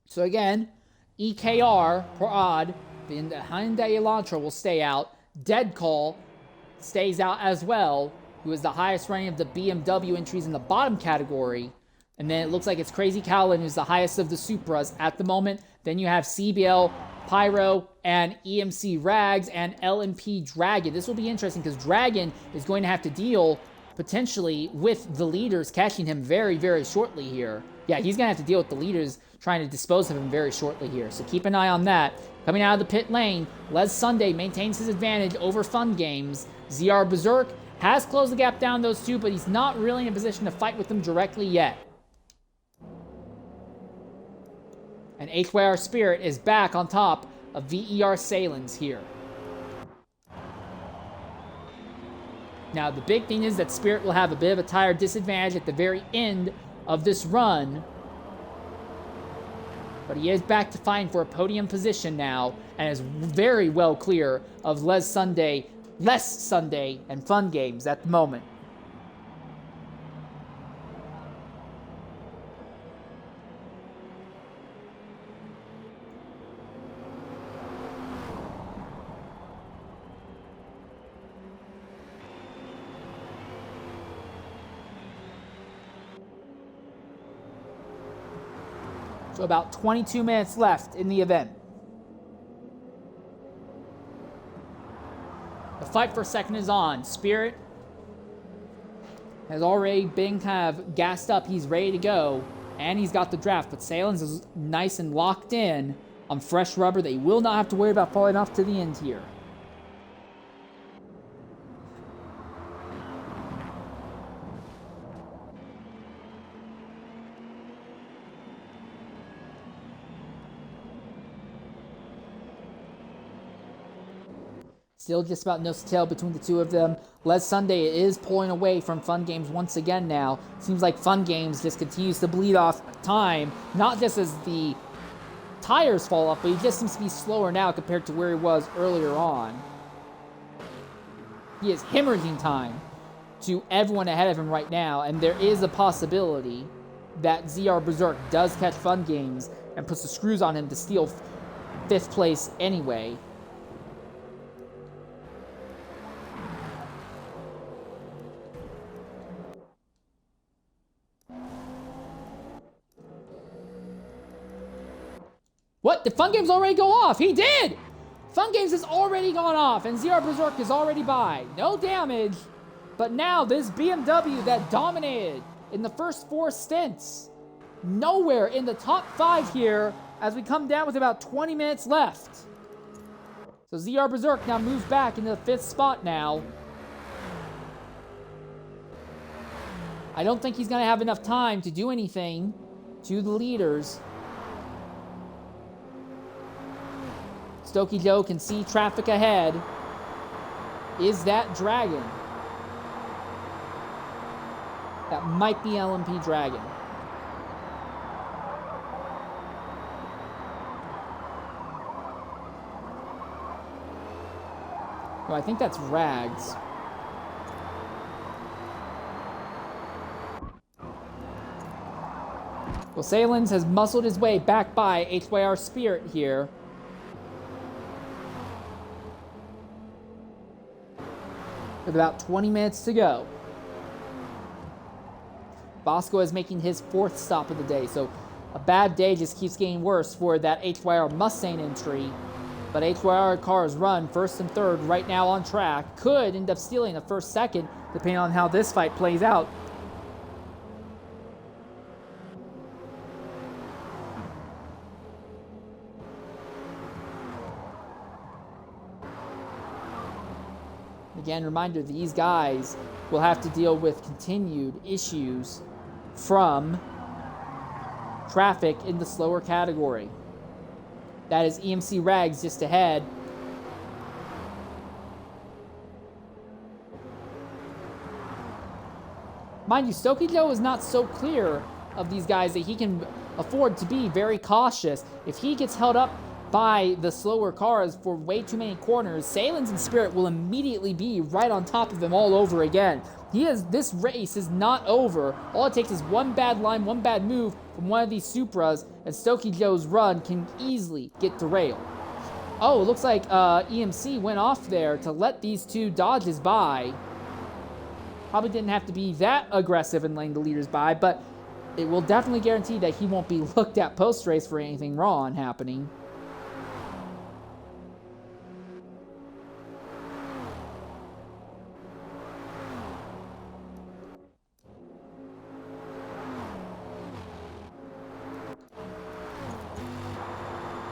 Speaker 1: So again, EKR, Prod, the Hyundai Elantra will stay out. Deadcall stays out as well, who is the highest ranking of the BMW entries in the bottom category. And then it looks like it's Crazy Cowlin who's the highest of the Supras at the moment. Then you have CBL, Pyro, and EMC Rags, and LMP Dragon. This will be interesting because Dragon is going to have to deal potentially with the leaders catching him very, very shortly here. Yeah, he's going to have to deal with the leaders trying to dispose of him very shortly here. So keep an eye on that. Coming out of the pit lane, Les Sunday maintains his advantage over Fun Games. ZR Berserk has closed the gap down those two, but he's not really in a position to fight with them directly yet. And HYR Spirit is back on top of VER Salins here. Now, the big thing is that Spirit will have a bit of a tire disadvantage at the very end of this run. But he is back to fighting for a podium position now, and is very well clear of Les Sunday, and Fun Games at the moment. So about 22 minutes left in the event. The fight for second is on. Spirit has already been kind of gassed up. He's ready to go. And he's got the draft. But Salins is nice and locked in on fresh rubber. They will not have to worry about falling off to the end here. Still just about nose to tail between the two of them. Les Sunday is pulling away from Fun Games once again now. Seems like Fun Games just continues to bleed off time. Not just as the tires fall off, but he just seems to be slower now compared to where he was earlier on. He is hemorrhaging time to everyone ahead of him right now, and there is a possibility that ZR Berserk does catch Fun Games and puts the screws on him to steal fifth place anyway. What? Did Fun Games already go off? He did! Fun Games has already gone off, and ZR Berserk is already by. No damage, but now this BMW that dominated in the first 4 stints, nowhere in the top 5 here as we come down with about 20 minutes left. So ZR Berserk now moves back into the 5th spot now. I don't think he's going to have enough time to do anything to the leaders. Stokey Joe can see traffic ahead. Is that Dragon? That might be LMP Dragon. Oh, I think that's Rags. Well, Salins has muscled his way back by HYR Spirit here. With about 20 minutes to go. Bosco is making his 4th stop of the day, so a bad day just keeps getting worse for that HYR Mustang entry. But HYR cars run 1st and 3rd right now on track. Could end up stealing the 1st, 2nd, depending on how this fight plays out. Again, reminder, these guys will have to deal with continued issues from traffic in the slower category. That is EMC Rags just ahead. Mind you, Stokey Joe is not so clear of these guys that he can afford to be very cautious. If he gets held up by the slower cars for way too many corners, Salins and Spirit will immediately be right on top of him all over again. This race is not over. All it takes is one bad line, one bad move from one of these Supras, and Stokey Joe's run can easily get derailed. Oh, it looks like EMC went off there to let these two Dodges by. Probably didn't have to be that aggressive in letting the leaders by, but it will definitely guarantee that he won't be looked at post-race for anything wrong happening.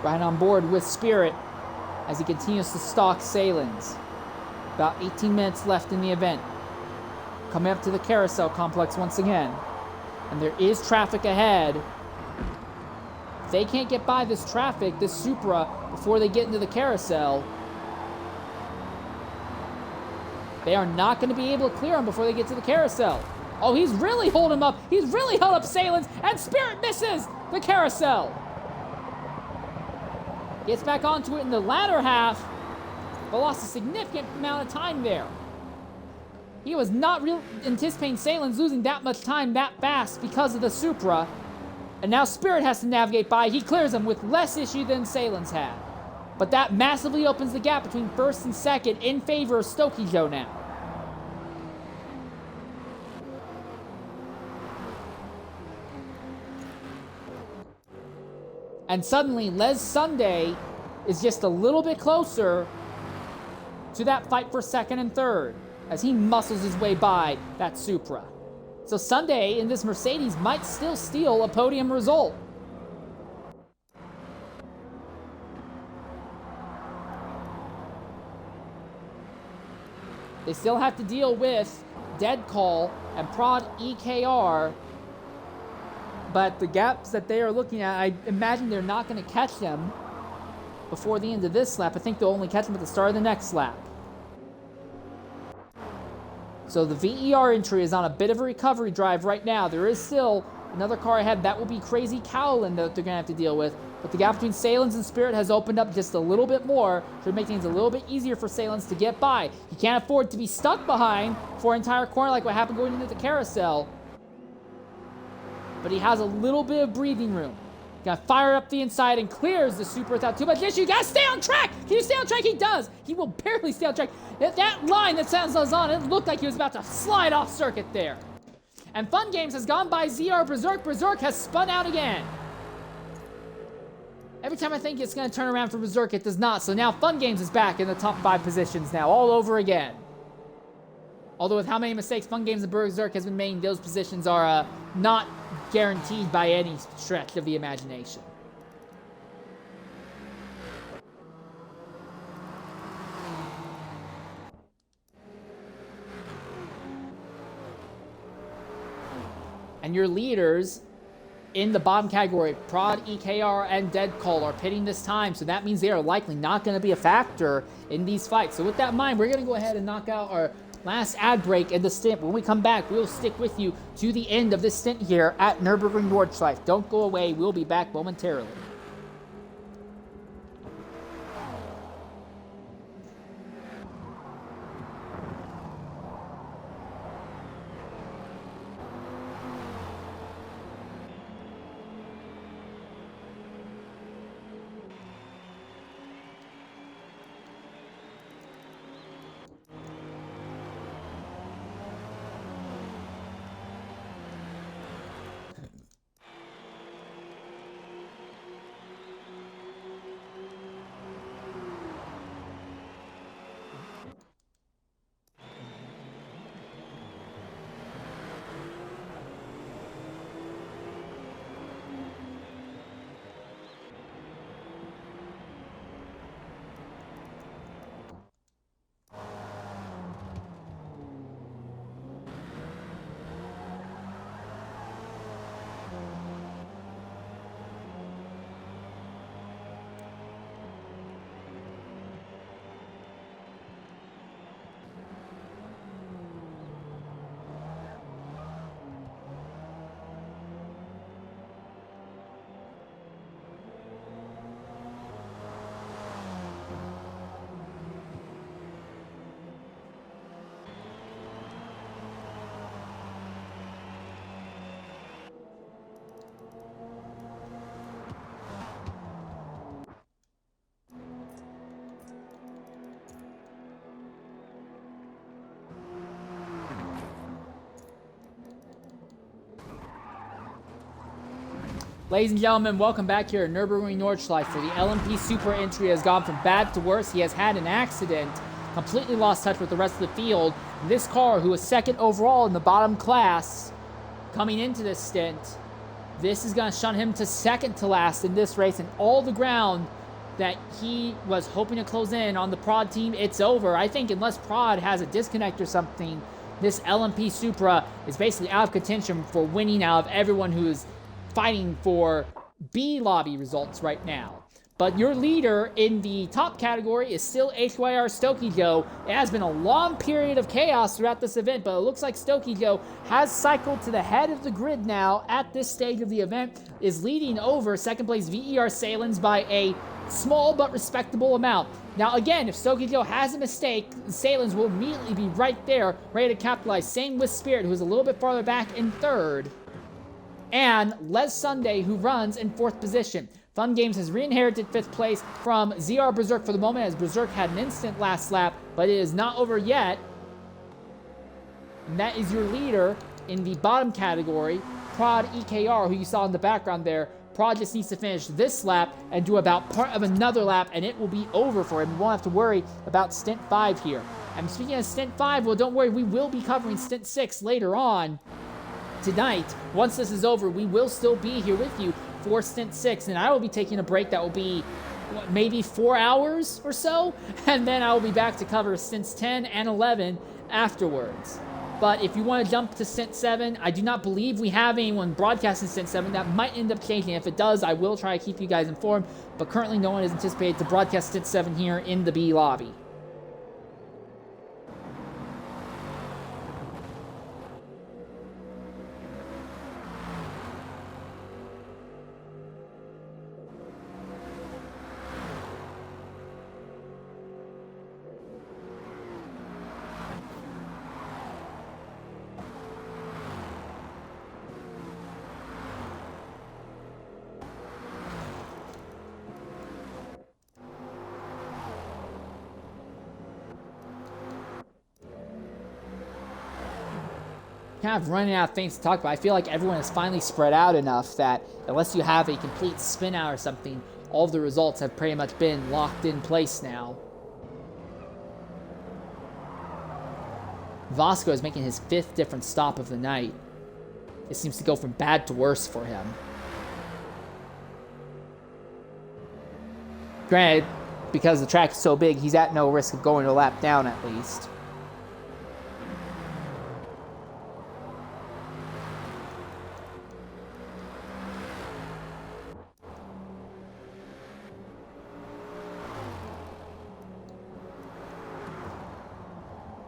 Speaker 1: Right on board with Spirit as he continues to stalk Salins. About 18 minutes left in the event. Coming up to the carousel complex once again. And there is traffic ahead. If they can't get by this traffic, this Supra, before they get into the carousel, they are not going to be able to clear him before they get to the carousel. Oh, he's really holding him up. He's really held up Salins, and Spirit misses the carousel. Gets back onto it in the latter half, but lost a significant amount of time there. He was not anticipating Salins losing that much time that fast because of the Supra. And now Spirit has to navigate by. He clears him with less issue than Salins had. But that massively opens the gap between 1st and 2nd in favor of Stokey Joe now. And suddenly, Les Sunday is just a little bit closer to that fight for 2nd and 3rd as he muscles his way by that Supra. So Sunday in this Mercedes might still steal a podium result. They still have to deal with Dead Call and Prod EKR. But the gaps that they are looking at, I imagine they're not going to catch them before the end of this lap. I think they'll only catch them at the start of the next lap. So the VER entry is on a bit of a recovery drive right now. There is still another car ahead. That will be Crazy Cowlin that they're going to have to deal with. But the gap between Salins and Spirit has opened up just a little bit more. Should make things a little bit easier for Salins to get by. He can't afford to be stuck behind for an entire corner like what happened going into the carousel. But he has a little bit of breathing room. Got to fire up the inside and clears the Supra without too much issue. You got to stay on track. Can you stay on track? He does. He will barely stay on track. That line that Salins was on, it looked like he was about to slide off circuit there. And Fun Games has gone by ZR Berserk. Berserk has spun out again. Every time I think it's going to turn around for Berserk, it does not. So now Fun Games is back in the top 5 positions now, all over again. Although with how many mistakes Fun Games and Berserk has been making, those positions are not guaranteed by any stretch of the imagination. And your leaders in the bottom category, Prod, EKR, and Dead Call, are pitting this time, so that means they are likely not going to be a factor in these fights. So with that in mind, we're going to go ahead and knock out our last ad break in the stint. When we come back, we'll stick with you to the end of this stint here at Nurburgring Nordschleife. Don't go away. We'll be back momentarily. Ladies and gentlemen, welcome back here at Nurburgring Nordschleife, where the LMP Super entry has gone from bad to worse. He has had an accident, completely lost touch with the rest of the field. This car, who was second overall in the bottom class, coming into this stint, this is going to shun him to second to last in this race, and all the ground that he was hoping to close in on the Prod team, it's over. I think unless Prod has a disconnect or something, this LMP Supra is basically out of contention for winning out of everyone who's fighting for B lobby results right now. But your leader in the top category is still HYR Stokey Joe. It has been a long period of chaos throughout this event, but it looks like Stokey Joe has cycled to the head of the grid now at this stage of the event, is leading over second place VER Salins by a small but respectable amount. Now again, if Stokey Joe has a mistake, Salins will immediately be right there, ready to capitalize. Same with Spirit, who is a little bit farther back in third. And Les Sunday, who runs in fourth position. Fun Games has re-inherited fifth place from ZR Berserk for the moment, as Berserk had an instant last lap, but it is not over yet. And that is your leader in the bottom category, Prod EKR, who you saw in the background there. Prod just needs to finish this lap and do about part of another lap, and it will be over for him. We won't have to worry about Stint 5 here. And speaking of Stint 5, well, don't worry, we will be covering Stint 6 later on tonight. Once this is over, we will still be here with you for Stint 6, and I will be taking a break that will be, what, maybe 4 hours or so, and then I will be back to cover Stints 10 and 11 afterwards. But if you want to jump to Stint 7, I do not believe we have anyone broadcasting Stint 7. That might end up changing. If it does, I will try to keep you guys informed, but currently no one is anticipated to broadcast Stint 7 here in the B lobby. Kind of running out of things to talk about. I feel like everyone is finally spread out enough that unless you have a complete spin out or something, all of the results have pretty much been locked in place now. Vasco is making his 5th different stop of the night. It seems to go from bad to worse for him. Granted, because the track is so big, he's at no risk of going a lap down at least.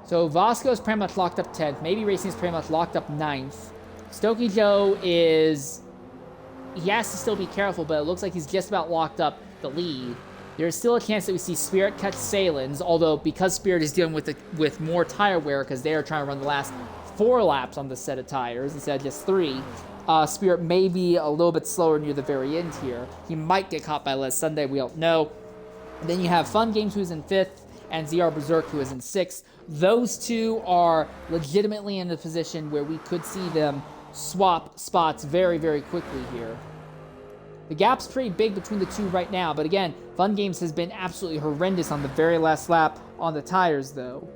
Speaker 1: So Vasco's pretty much locked up 10th. Maybe Racing's pretty much locked up 9th. Stokey Joe is... he has to still be careful, but it looks like he's just about locked up the lead. There's still a chance that we see Spirit catch Salins, although because Spirit is dealing with more tire wear, because they are trying to run the last 4 laps on this set of tires instead of just 3, Spirit may be a little bit slower near the very end here. He might get caught by Les Sunday, we don't know. And then you have Fun Games, who's in 5th, and ZR Berserk, who is in 6th. Those two are legitimately in a position where we could see them swap spots very, very quickly here. The gap's pretty big between the two right now, but again, Fun Games has been absolutely horrendous on the very last lap on the tires, though.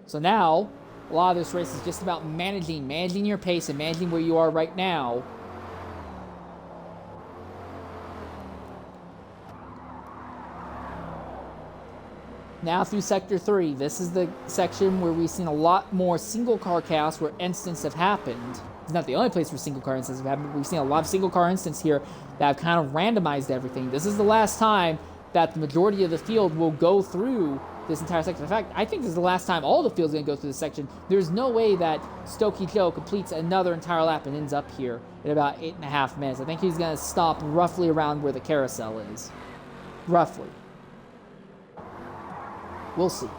Speaker 1: So now, a lot of this race is just about managing your pace and managing where you are right now. Now through Sector 3, this is the section where we've seen a lot more single car chaos where incidents have happened. It's not the only place where single car incidents have happened, but we've seen a lot of single car incidents here that have kind of randomized everything. This is the last time that the majority of the field will go through this entire section. In fact, I think this is the last time all the field's going to go through this section. There's no way that Stokey Joe completes another entire lap and ends up here in about 8.5 minutes. I think he's going to stop roughly around where the carousel is. Roughly. We'll see.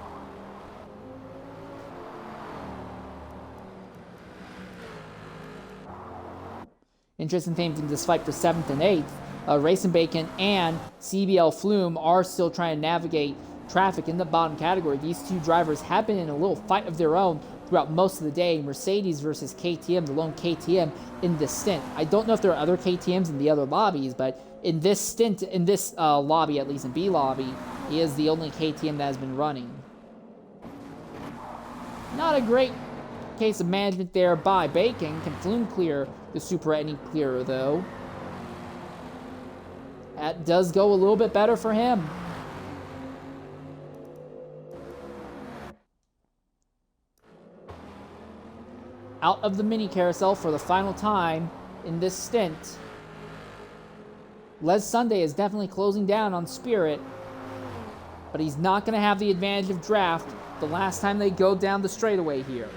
Speaker 1: Interesting thing in this fight for 7th and 8th. Racing Bacon and CBL Flume are still trying to navigate traffic in the bottom category. These two drivers have been in a little fight of their own throughout most of the day. Mercedes versus KTM, the lone KTM in this stint. I don't know if there are other KTMs in the other lobbies, but in this stint, in this lobby, at least in B lobby, he is the only KTM that has been running. Not a great case of management there by Bacon. Can Flume clear the Supra any clearer, though? That does go a little bit better for him. Out of the mini carousel for the final time in this stint. Les Sunday is definitely closing down on Spirit, but he's not going to have the advantage of draft the last time they go down the straightaway here.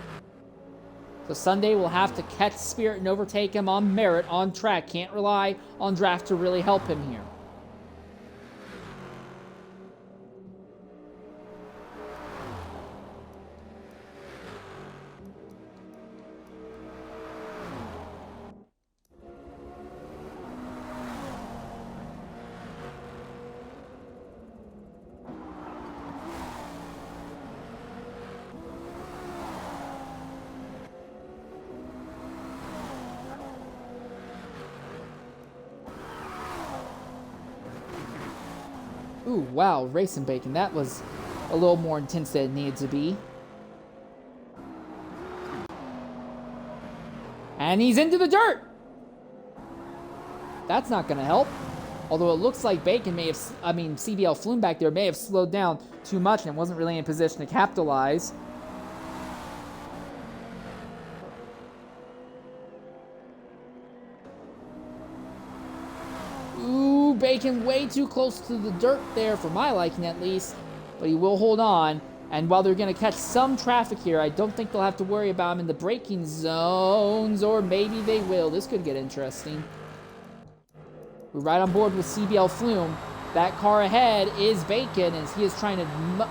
Speaker 1: So Sunday will have to catch Spirit and overtake him on merit, on track. Can't rely on draft to really help him here. Ooh, wow, Racing Bacon. That was a little more intense than it needed to be. And he's into the dirt! That's not going to help. Although it looks like Bacon may have, CBL Flume back there may have slowed down too much and wasn't really in a position to capitalize. Bacon way too close to the dirt there, for my liking at least, but he will hold on. And while they're going to catch some traffic here, I don't think they'll have to worry about him in the braking zones, or maybe they will. This could get interesting. We're right on board with CBL Flume. That car ahead is Bacon, as he is trying to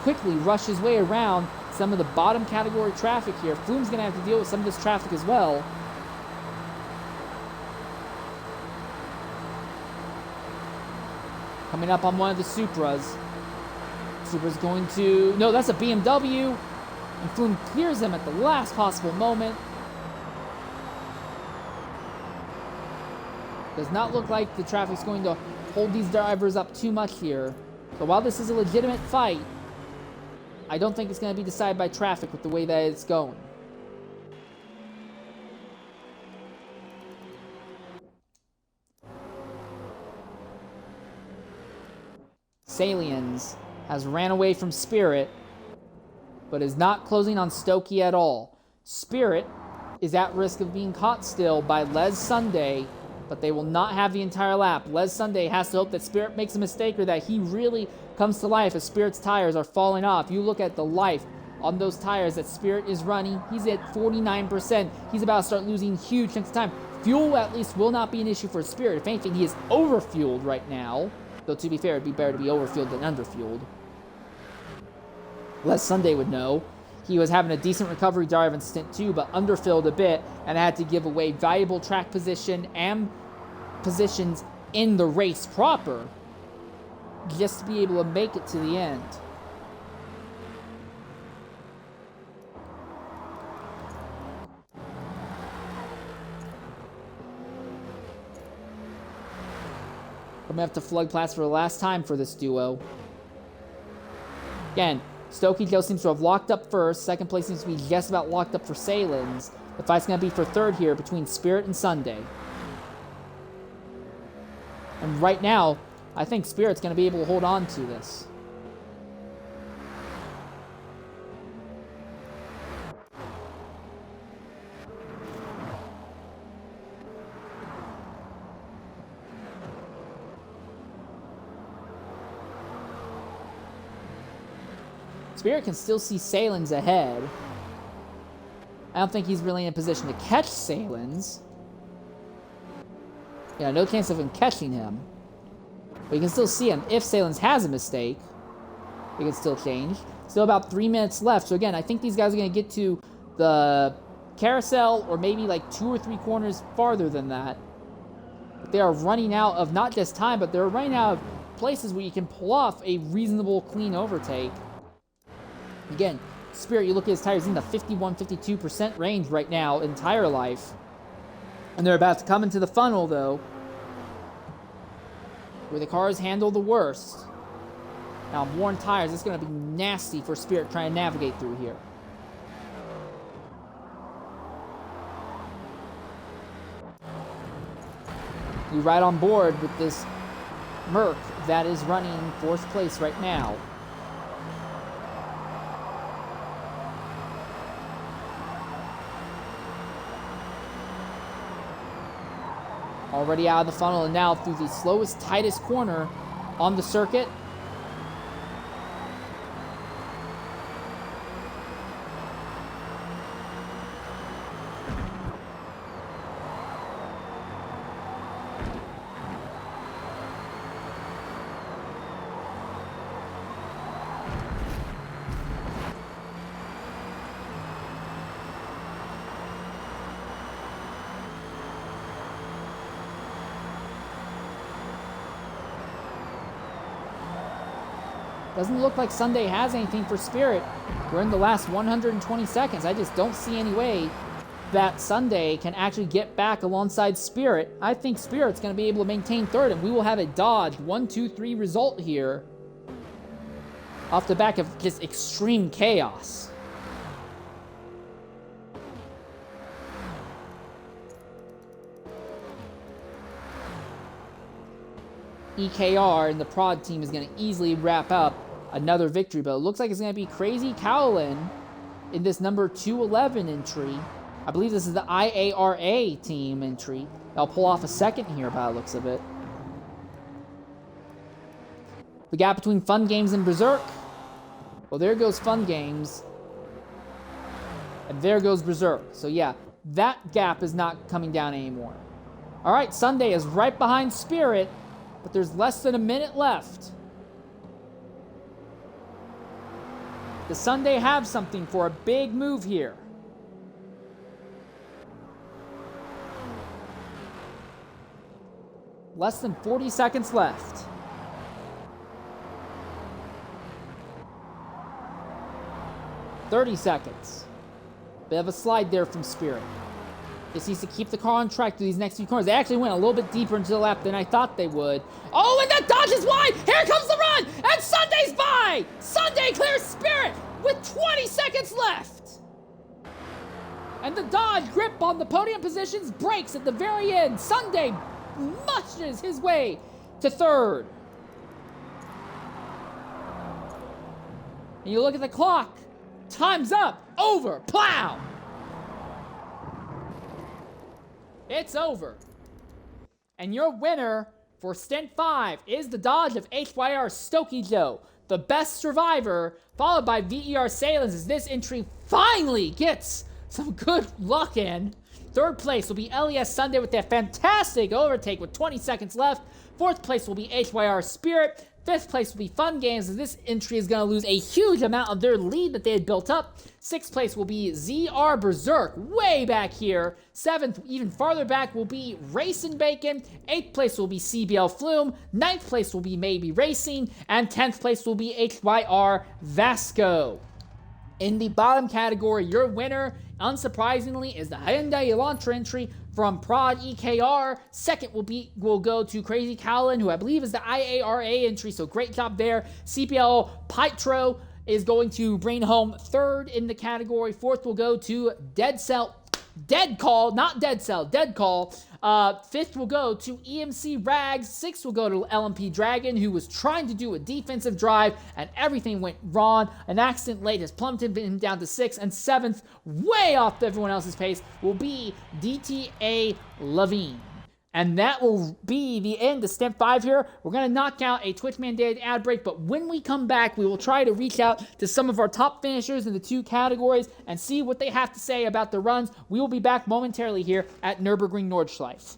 Speaker 1: quickly rush his way around some of the bottom category traffic here. Flume's going to have to deal with some of this traffic as well. Coming up on one of the Supras. Supra's going to... No, that's a BMW. And Flume clears them at the last possible moment. Does not look like the traffic's going to hold these drivers up too much here. So while this is a legitimate fight, I don't think it's going to be decided by traffic with the way that it's going. Salians has ran away from Spirit, but is not closing on Stokey at all. Spirit is at risk of being caught still by Les Sunday, but they will not have the entire lap. Les Sunday has to hope that Spirit makes a mistake or that he really comes to life as Spirit's tires are falling off. You look at the life on those tires that Spirit is running. He's at 49%. He's about to start losing huge chunks of time. Fuel, at least, will not be an issue for Spirit. If anything, he is overfueled right now. Though, to be fair, it'd be better to be overfueled than underfueled. Les Sunday would know. He was having a decent recovery drive in Stint 2, but underfilled a bit, and had to give away valuable track position and positions in the race proper just to be able to make it to the end. I'm going to have to flood Platts for the last time for this duo. Again, Stokey Joe seems to have locked up first. Second place seems to be just about locked up for Salins. The fight's going to be for third here between Spirit and Sunday. And right now, I think Spirit's going to be able to hold on to this. Spirit can still see Salins ahead. I don't think he's really in a position to catch Salins. Yeah, no chance of him catching him. But you can still see him. If Salins has a mistake, it can still change. Still about 3 minutes left. So again, I think these guys are going to get to the carousel or maybe like 2 or 3 corners farther than that. But they are running out of not just time, but they're running out of places where you can pull off a reasonable clean overtake. Again, Spirit, you look at his tires in the 51-52% range right now in tire life. And they're about to come into the funnel, though, where the cars handle the worst. Now, worn tires, it's going to be nasty for Spirit trying to navigate through here. You ride on board with this Merc that is running 4th place right now. Already out of the funnel and now through the slowest, tightest corner on the circuit. Doesn't look like Sunday has anything for Spirit. We're in the last 120 seconds. I just don't see any way that Sunday can actually get back alongside Spirit. I think Spirit's going to be able to maintain 3rd, and we will have a Dodge 1-2-3 result here off the back of just extreme chaos. EKR and the prod team is going to easily wrap up another victory, but it looks like it's going to be Crazy Cowlin in this number 211 entry. I believe this is the IARA team entry. I'll pull off a second here by the looks of it. The gap between Fun Games and Berserk. Well, there goes Fun Games. And there goes Berserk. So yeah, that gap is not coming down anymore. All right, Sunday is right behind Spirit, but there's less than a minute left. Does Sunday have something for a big move here? Less than 40 seconds left. $30 seconds. Bit of a slide there from Spirit. Just needs to keep the car on track through these next few corners. They actually went a little bit deeper into the lap than I thought they would. Oh, and that Dodge is wide! Here comes the run! And Sunday's by! Sunday clears Spirit with 20 seconds left! And the Dodge grip on the podium positions breaks at the very end. Sunday mushes his way to 3rd. And you look at the clock. Time's up. Over. Plow. It's over. And your winner for Stint 5 is the Dodge of HYR Stokey Joe, the best survivor, followed by VER Salins as this entry finally gets some good luck in. 3rd place will be LES Sunday with that fantastic overtake with 20 seconds left. 4th place will be HYR Spirit. 5th place will be Fun Games as this entry is going to lose a huge amount of their lead that they had built up. 6th place will be ZR Berserk, way back here. 7th, even farther back, will be Racing Bacon. 8th place will be CBL Flume. 9th place will be Maybe Racing. And 10th place will be HYR Vasco. In the bottom category, your winner, unsurprisingly, is the Hyundai Elantra entry from Prod EKR. Second will go to Crazy Cowlin, who I believe is the IARA entry, so great job there. CPL Pytro is going to bring home 3rd in the category. 4th will go to Dead Cell. Dead Call, not Dead Cell, Dead Call. 5th will go to EMC Rags. 6th will go to LMP Dragon, who was trying to do a defensive drive, and everything went wrong. An accident late has plummeted him down to 6th. And 7th, way off everyone else's pace, will be DTA Levine. And that will be the end of Stint 5 here. We're going to knock out a Twitch-mandated ad break, but when we come back, we will try to reach out to some of our top finishers in the 2 categories and see what they have to say about the runs. We will be back momentarily here at Nurburgring Nordschleife.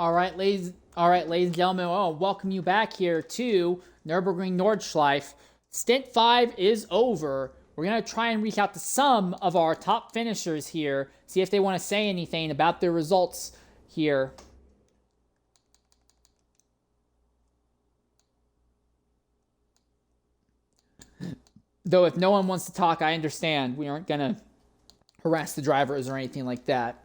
Speaker 1: All right, ladies and gentlemen, I want to welcome you back here to Nurburgring Nordschleife. Stint 5 is over. We're going to try and reach out to some of our top finishers here, see if they want to say anything about their results here. Though if no one wants to talk, I understand. We aren't going to harass the drivers or anything like that.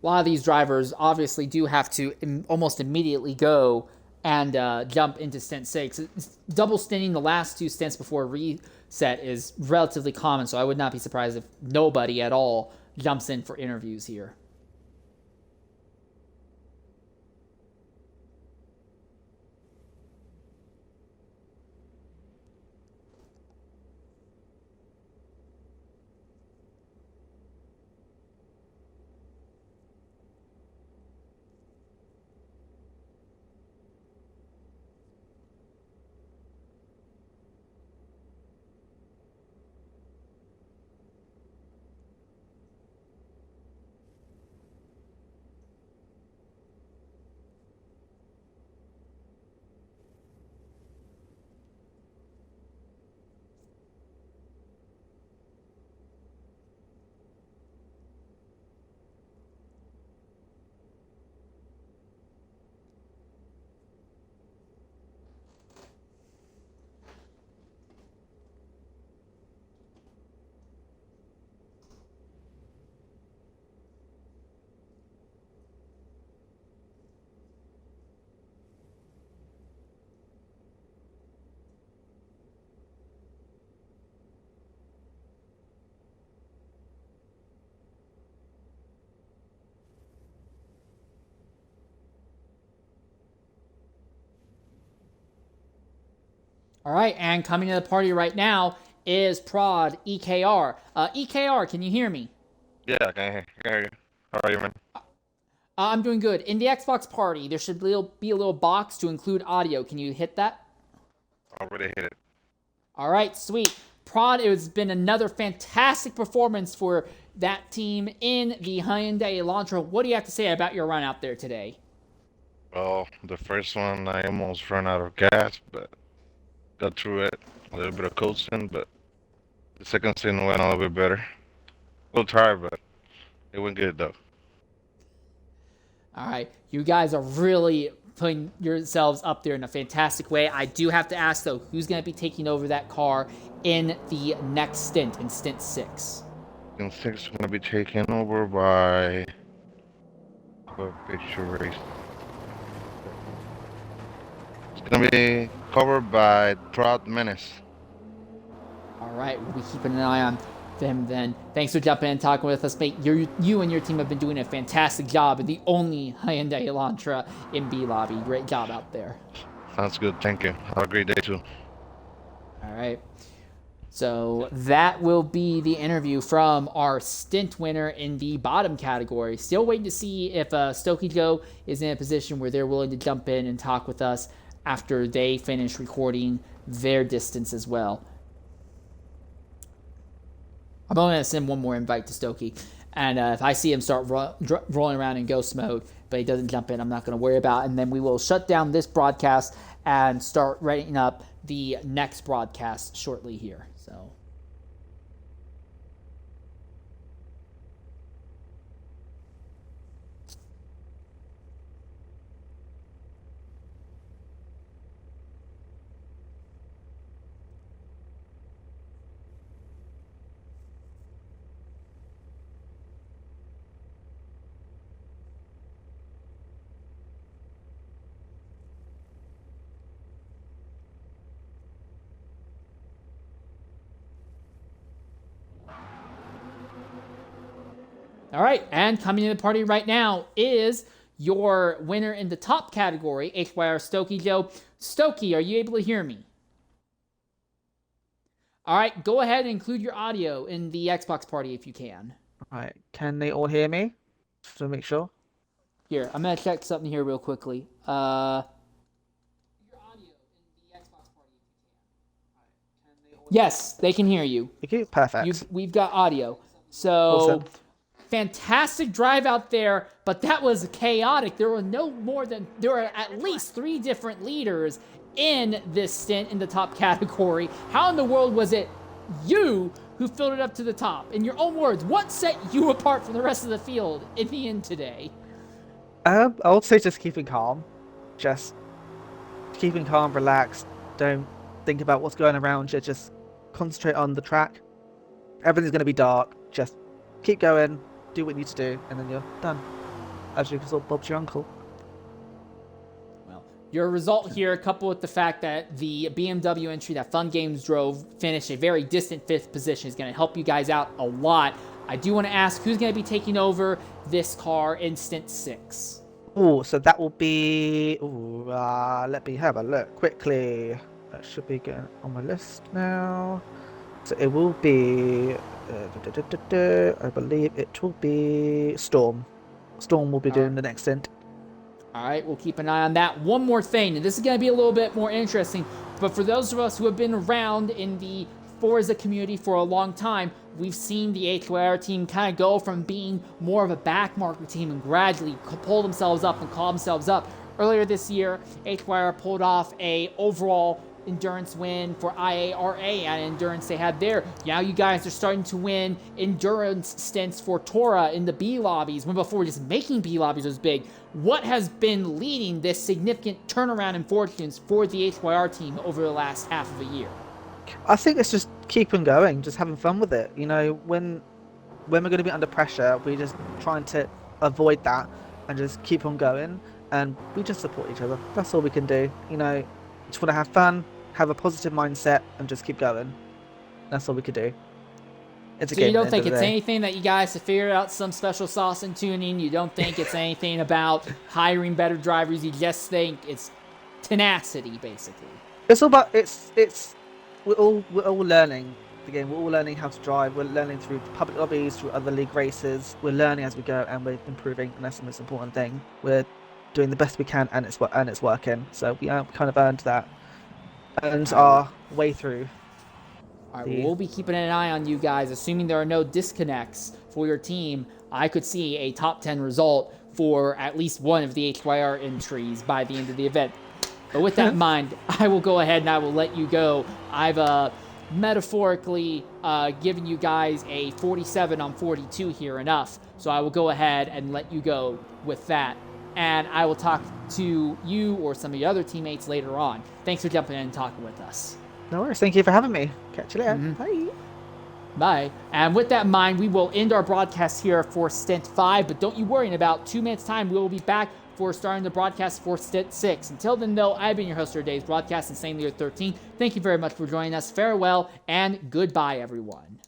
Speaker 1: A lot of these drivers obviously do have to almost immediately go and jump into stint 6. Double stinting the last two stints before reset is relatively common, so I would not be surprised if nobody at all jumps in for interviews here. All right, and coming to the party right now is Prod EKR. EKR, can you hear me?
Speaker 2: Yeah, I can hear you. How are you, man?
Speaker 1: I'm doing good. In the Xbox party, there should be a little box to include audio. Can you hit that?
Speaker 2: Already hit it.
Speaker 1: All right, sweet. Prod, it has been another fantastic performance for that team in the Hyundai Elantra. What do you have to say about your run out there today?
Speaker 2: Well, the first one I almost ran out of gas, but got through it. A little bit of coasting, but the second stint went a little bit better. A little tired, but it went good though.
Speaker 1: All right, you guys are really putting yourselves up there in a fantastic way. I do have to ask though, who's going to be taking over that car in the next stint, in stint 6?
Speaker 2: Stint six gonna be taken over by a picture race. It's gonna be covered by Proud Menace.
Speaker 1: All right, we'll be keeping an eye on them then. Thanks for jumping in and talking with us, mate. You and your team have been doing a fantastic job in the only Hyundai Elantra in B Lobby. Great job out there.
Speaker 2: Sounds good. Thank you. Have a great day too.
Speaker 1: All right. So that will be the interview from our stint winner in the bottom category. Still waiting to see if Stokey Joe is in a position where they're willing to jump in and talk with us after they finish recording their distance as well. I'm only going to send one more invite to Stokey. And if I see him start rolling around in ghost mode, but he doesn't jump in, I'm not going to worry about it. And then we will shut down this broadcast and start writing up the next broadcast shortly here. So. All right, and coming to the party right now is your winner in the top category, HYR Stokey Joe. Stokey, are you able to hear me? All right, go ahead and include your audio in the Xbox party if you can.
Speaker 3: All right, can they all hear me? Just to make sure.
Speaker 1: Here, I'm gonna check something here real quickly. Your audio in the Xbox party if you can. Yes, they can hear you.
Speaker 3: Okay, perfect.
Speaker 1: We've got audio. So,
Speaker 3: Awesome.
Speaker 1: Fantastic drive out there, but that was chaotic. There were at least 3 different leaders in this stint in the top category. How in the world was it you who filled it up to the top? In your own words, what set you apart from the rest of the field in the end today?
Speaker 3: I would say just keeping calm. Just keeping calm, relaxed. Don't think about what's going around you. Just concentrate on the track. Everything's going to be dark. Just keep going, do what you need to do, and then you're done. As you saw Bob's your uncle.
Speaker 1: Well, your result here, coupled with the fact that the BMW entry that Fun Games drove finished a very distant 5th position, is going to help you guys out a lot. I do want to ask who's going to be taking over this car in Stint 6.
Speaker 3: Oh, so that will be... let me have a look quickly. That should be getting on my list now. So it will be... I believe it will be Storm. Storm will be doing the next stint.
Speaker 1: All right, we'll keep an eye on that. One more thing, and this is going to be a little bit more interesting, but for those of us who have been around in the Forza community for a long time, we've seen the HYR team kind of go from being more of a backmarker team and gradually pull themselves up and call themselves up. Earlier this year, HYR pulled off a overall endurance win for IARA and endurance they had there. Now you guys are starting to win endurance stints for TORA in the B lobbies, when before just making B lobbies was big. What has been leading this significant turnaround in fortunes for the HYR team over the last half of a year?
Speaker 3: I think it's just keeping going, just having fun with it. You know, when we're going to be under pressure, we're just trying to avoid that and just keep on going, and we just support each other. That's all we can do. You know, just want to have fun, have a positive mindset, and just keep going. That's all we could do. It's a
Speaker 1: So
Speaker 3: game.
Speaker 1: you don't
Speaker 3: at the
Speaker 1: think
Speaker 3: end
Speaker 1: it's
Speaker 3: of the day.
Speaker 1: anything that you guys have figured out some special sauce in tuning? You don't think it's anything about hiring better drivers? You just think it's tenacity, basically.
Speaker 3: It's all about we're all learning the game. We're all learning how to drive. We're learning through public lobbies, through other league races. We're learning as we go, and we're improving, and that's the most important thing. We're doing the best we can, and it's working. So we kind of earned that, and our way through.
Speaker 1: All right, we'll be keeping an eye on you guys. Assuming there are no disconnects for your team, I could see a top 10 result for at least one of the HYR entries by the end of the event. But with that in mind, I will go ahead and I will let you go. I've metaphorically given you guys a 47 on 42 here enough. So I will go ahead and let you go with that. And I will talk to you or some of your other teammates later on. Thanks for jumping in and talking with us.
Speaker 3: No worries. Thank you for having me. Catch you later. Bye.
Speaker 1: Bye. And with that in mind, we will end our broadcast here for Stint 5. But don't you worry, in about 2 minutes' time, we will be back for starting the broadcast for Stint 6. Until then, though, I've been your host for today's broadcast, Insanely 13. Thank you very much for joining us. Farewell and goodbye, everyone.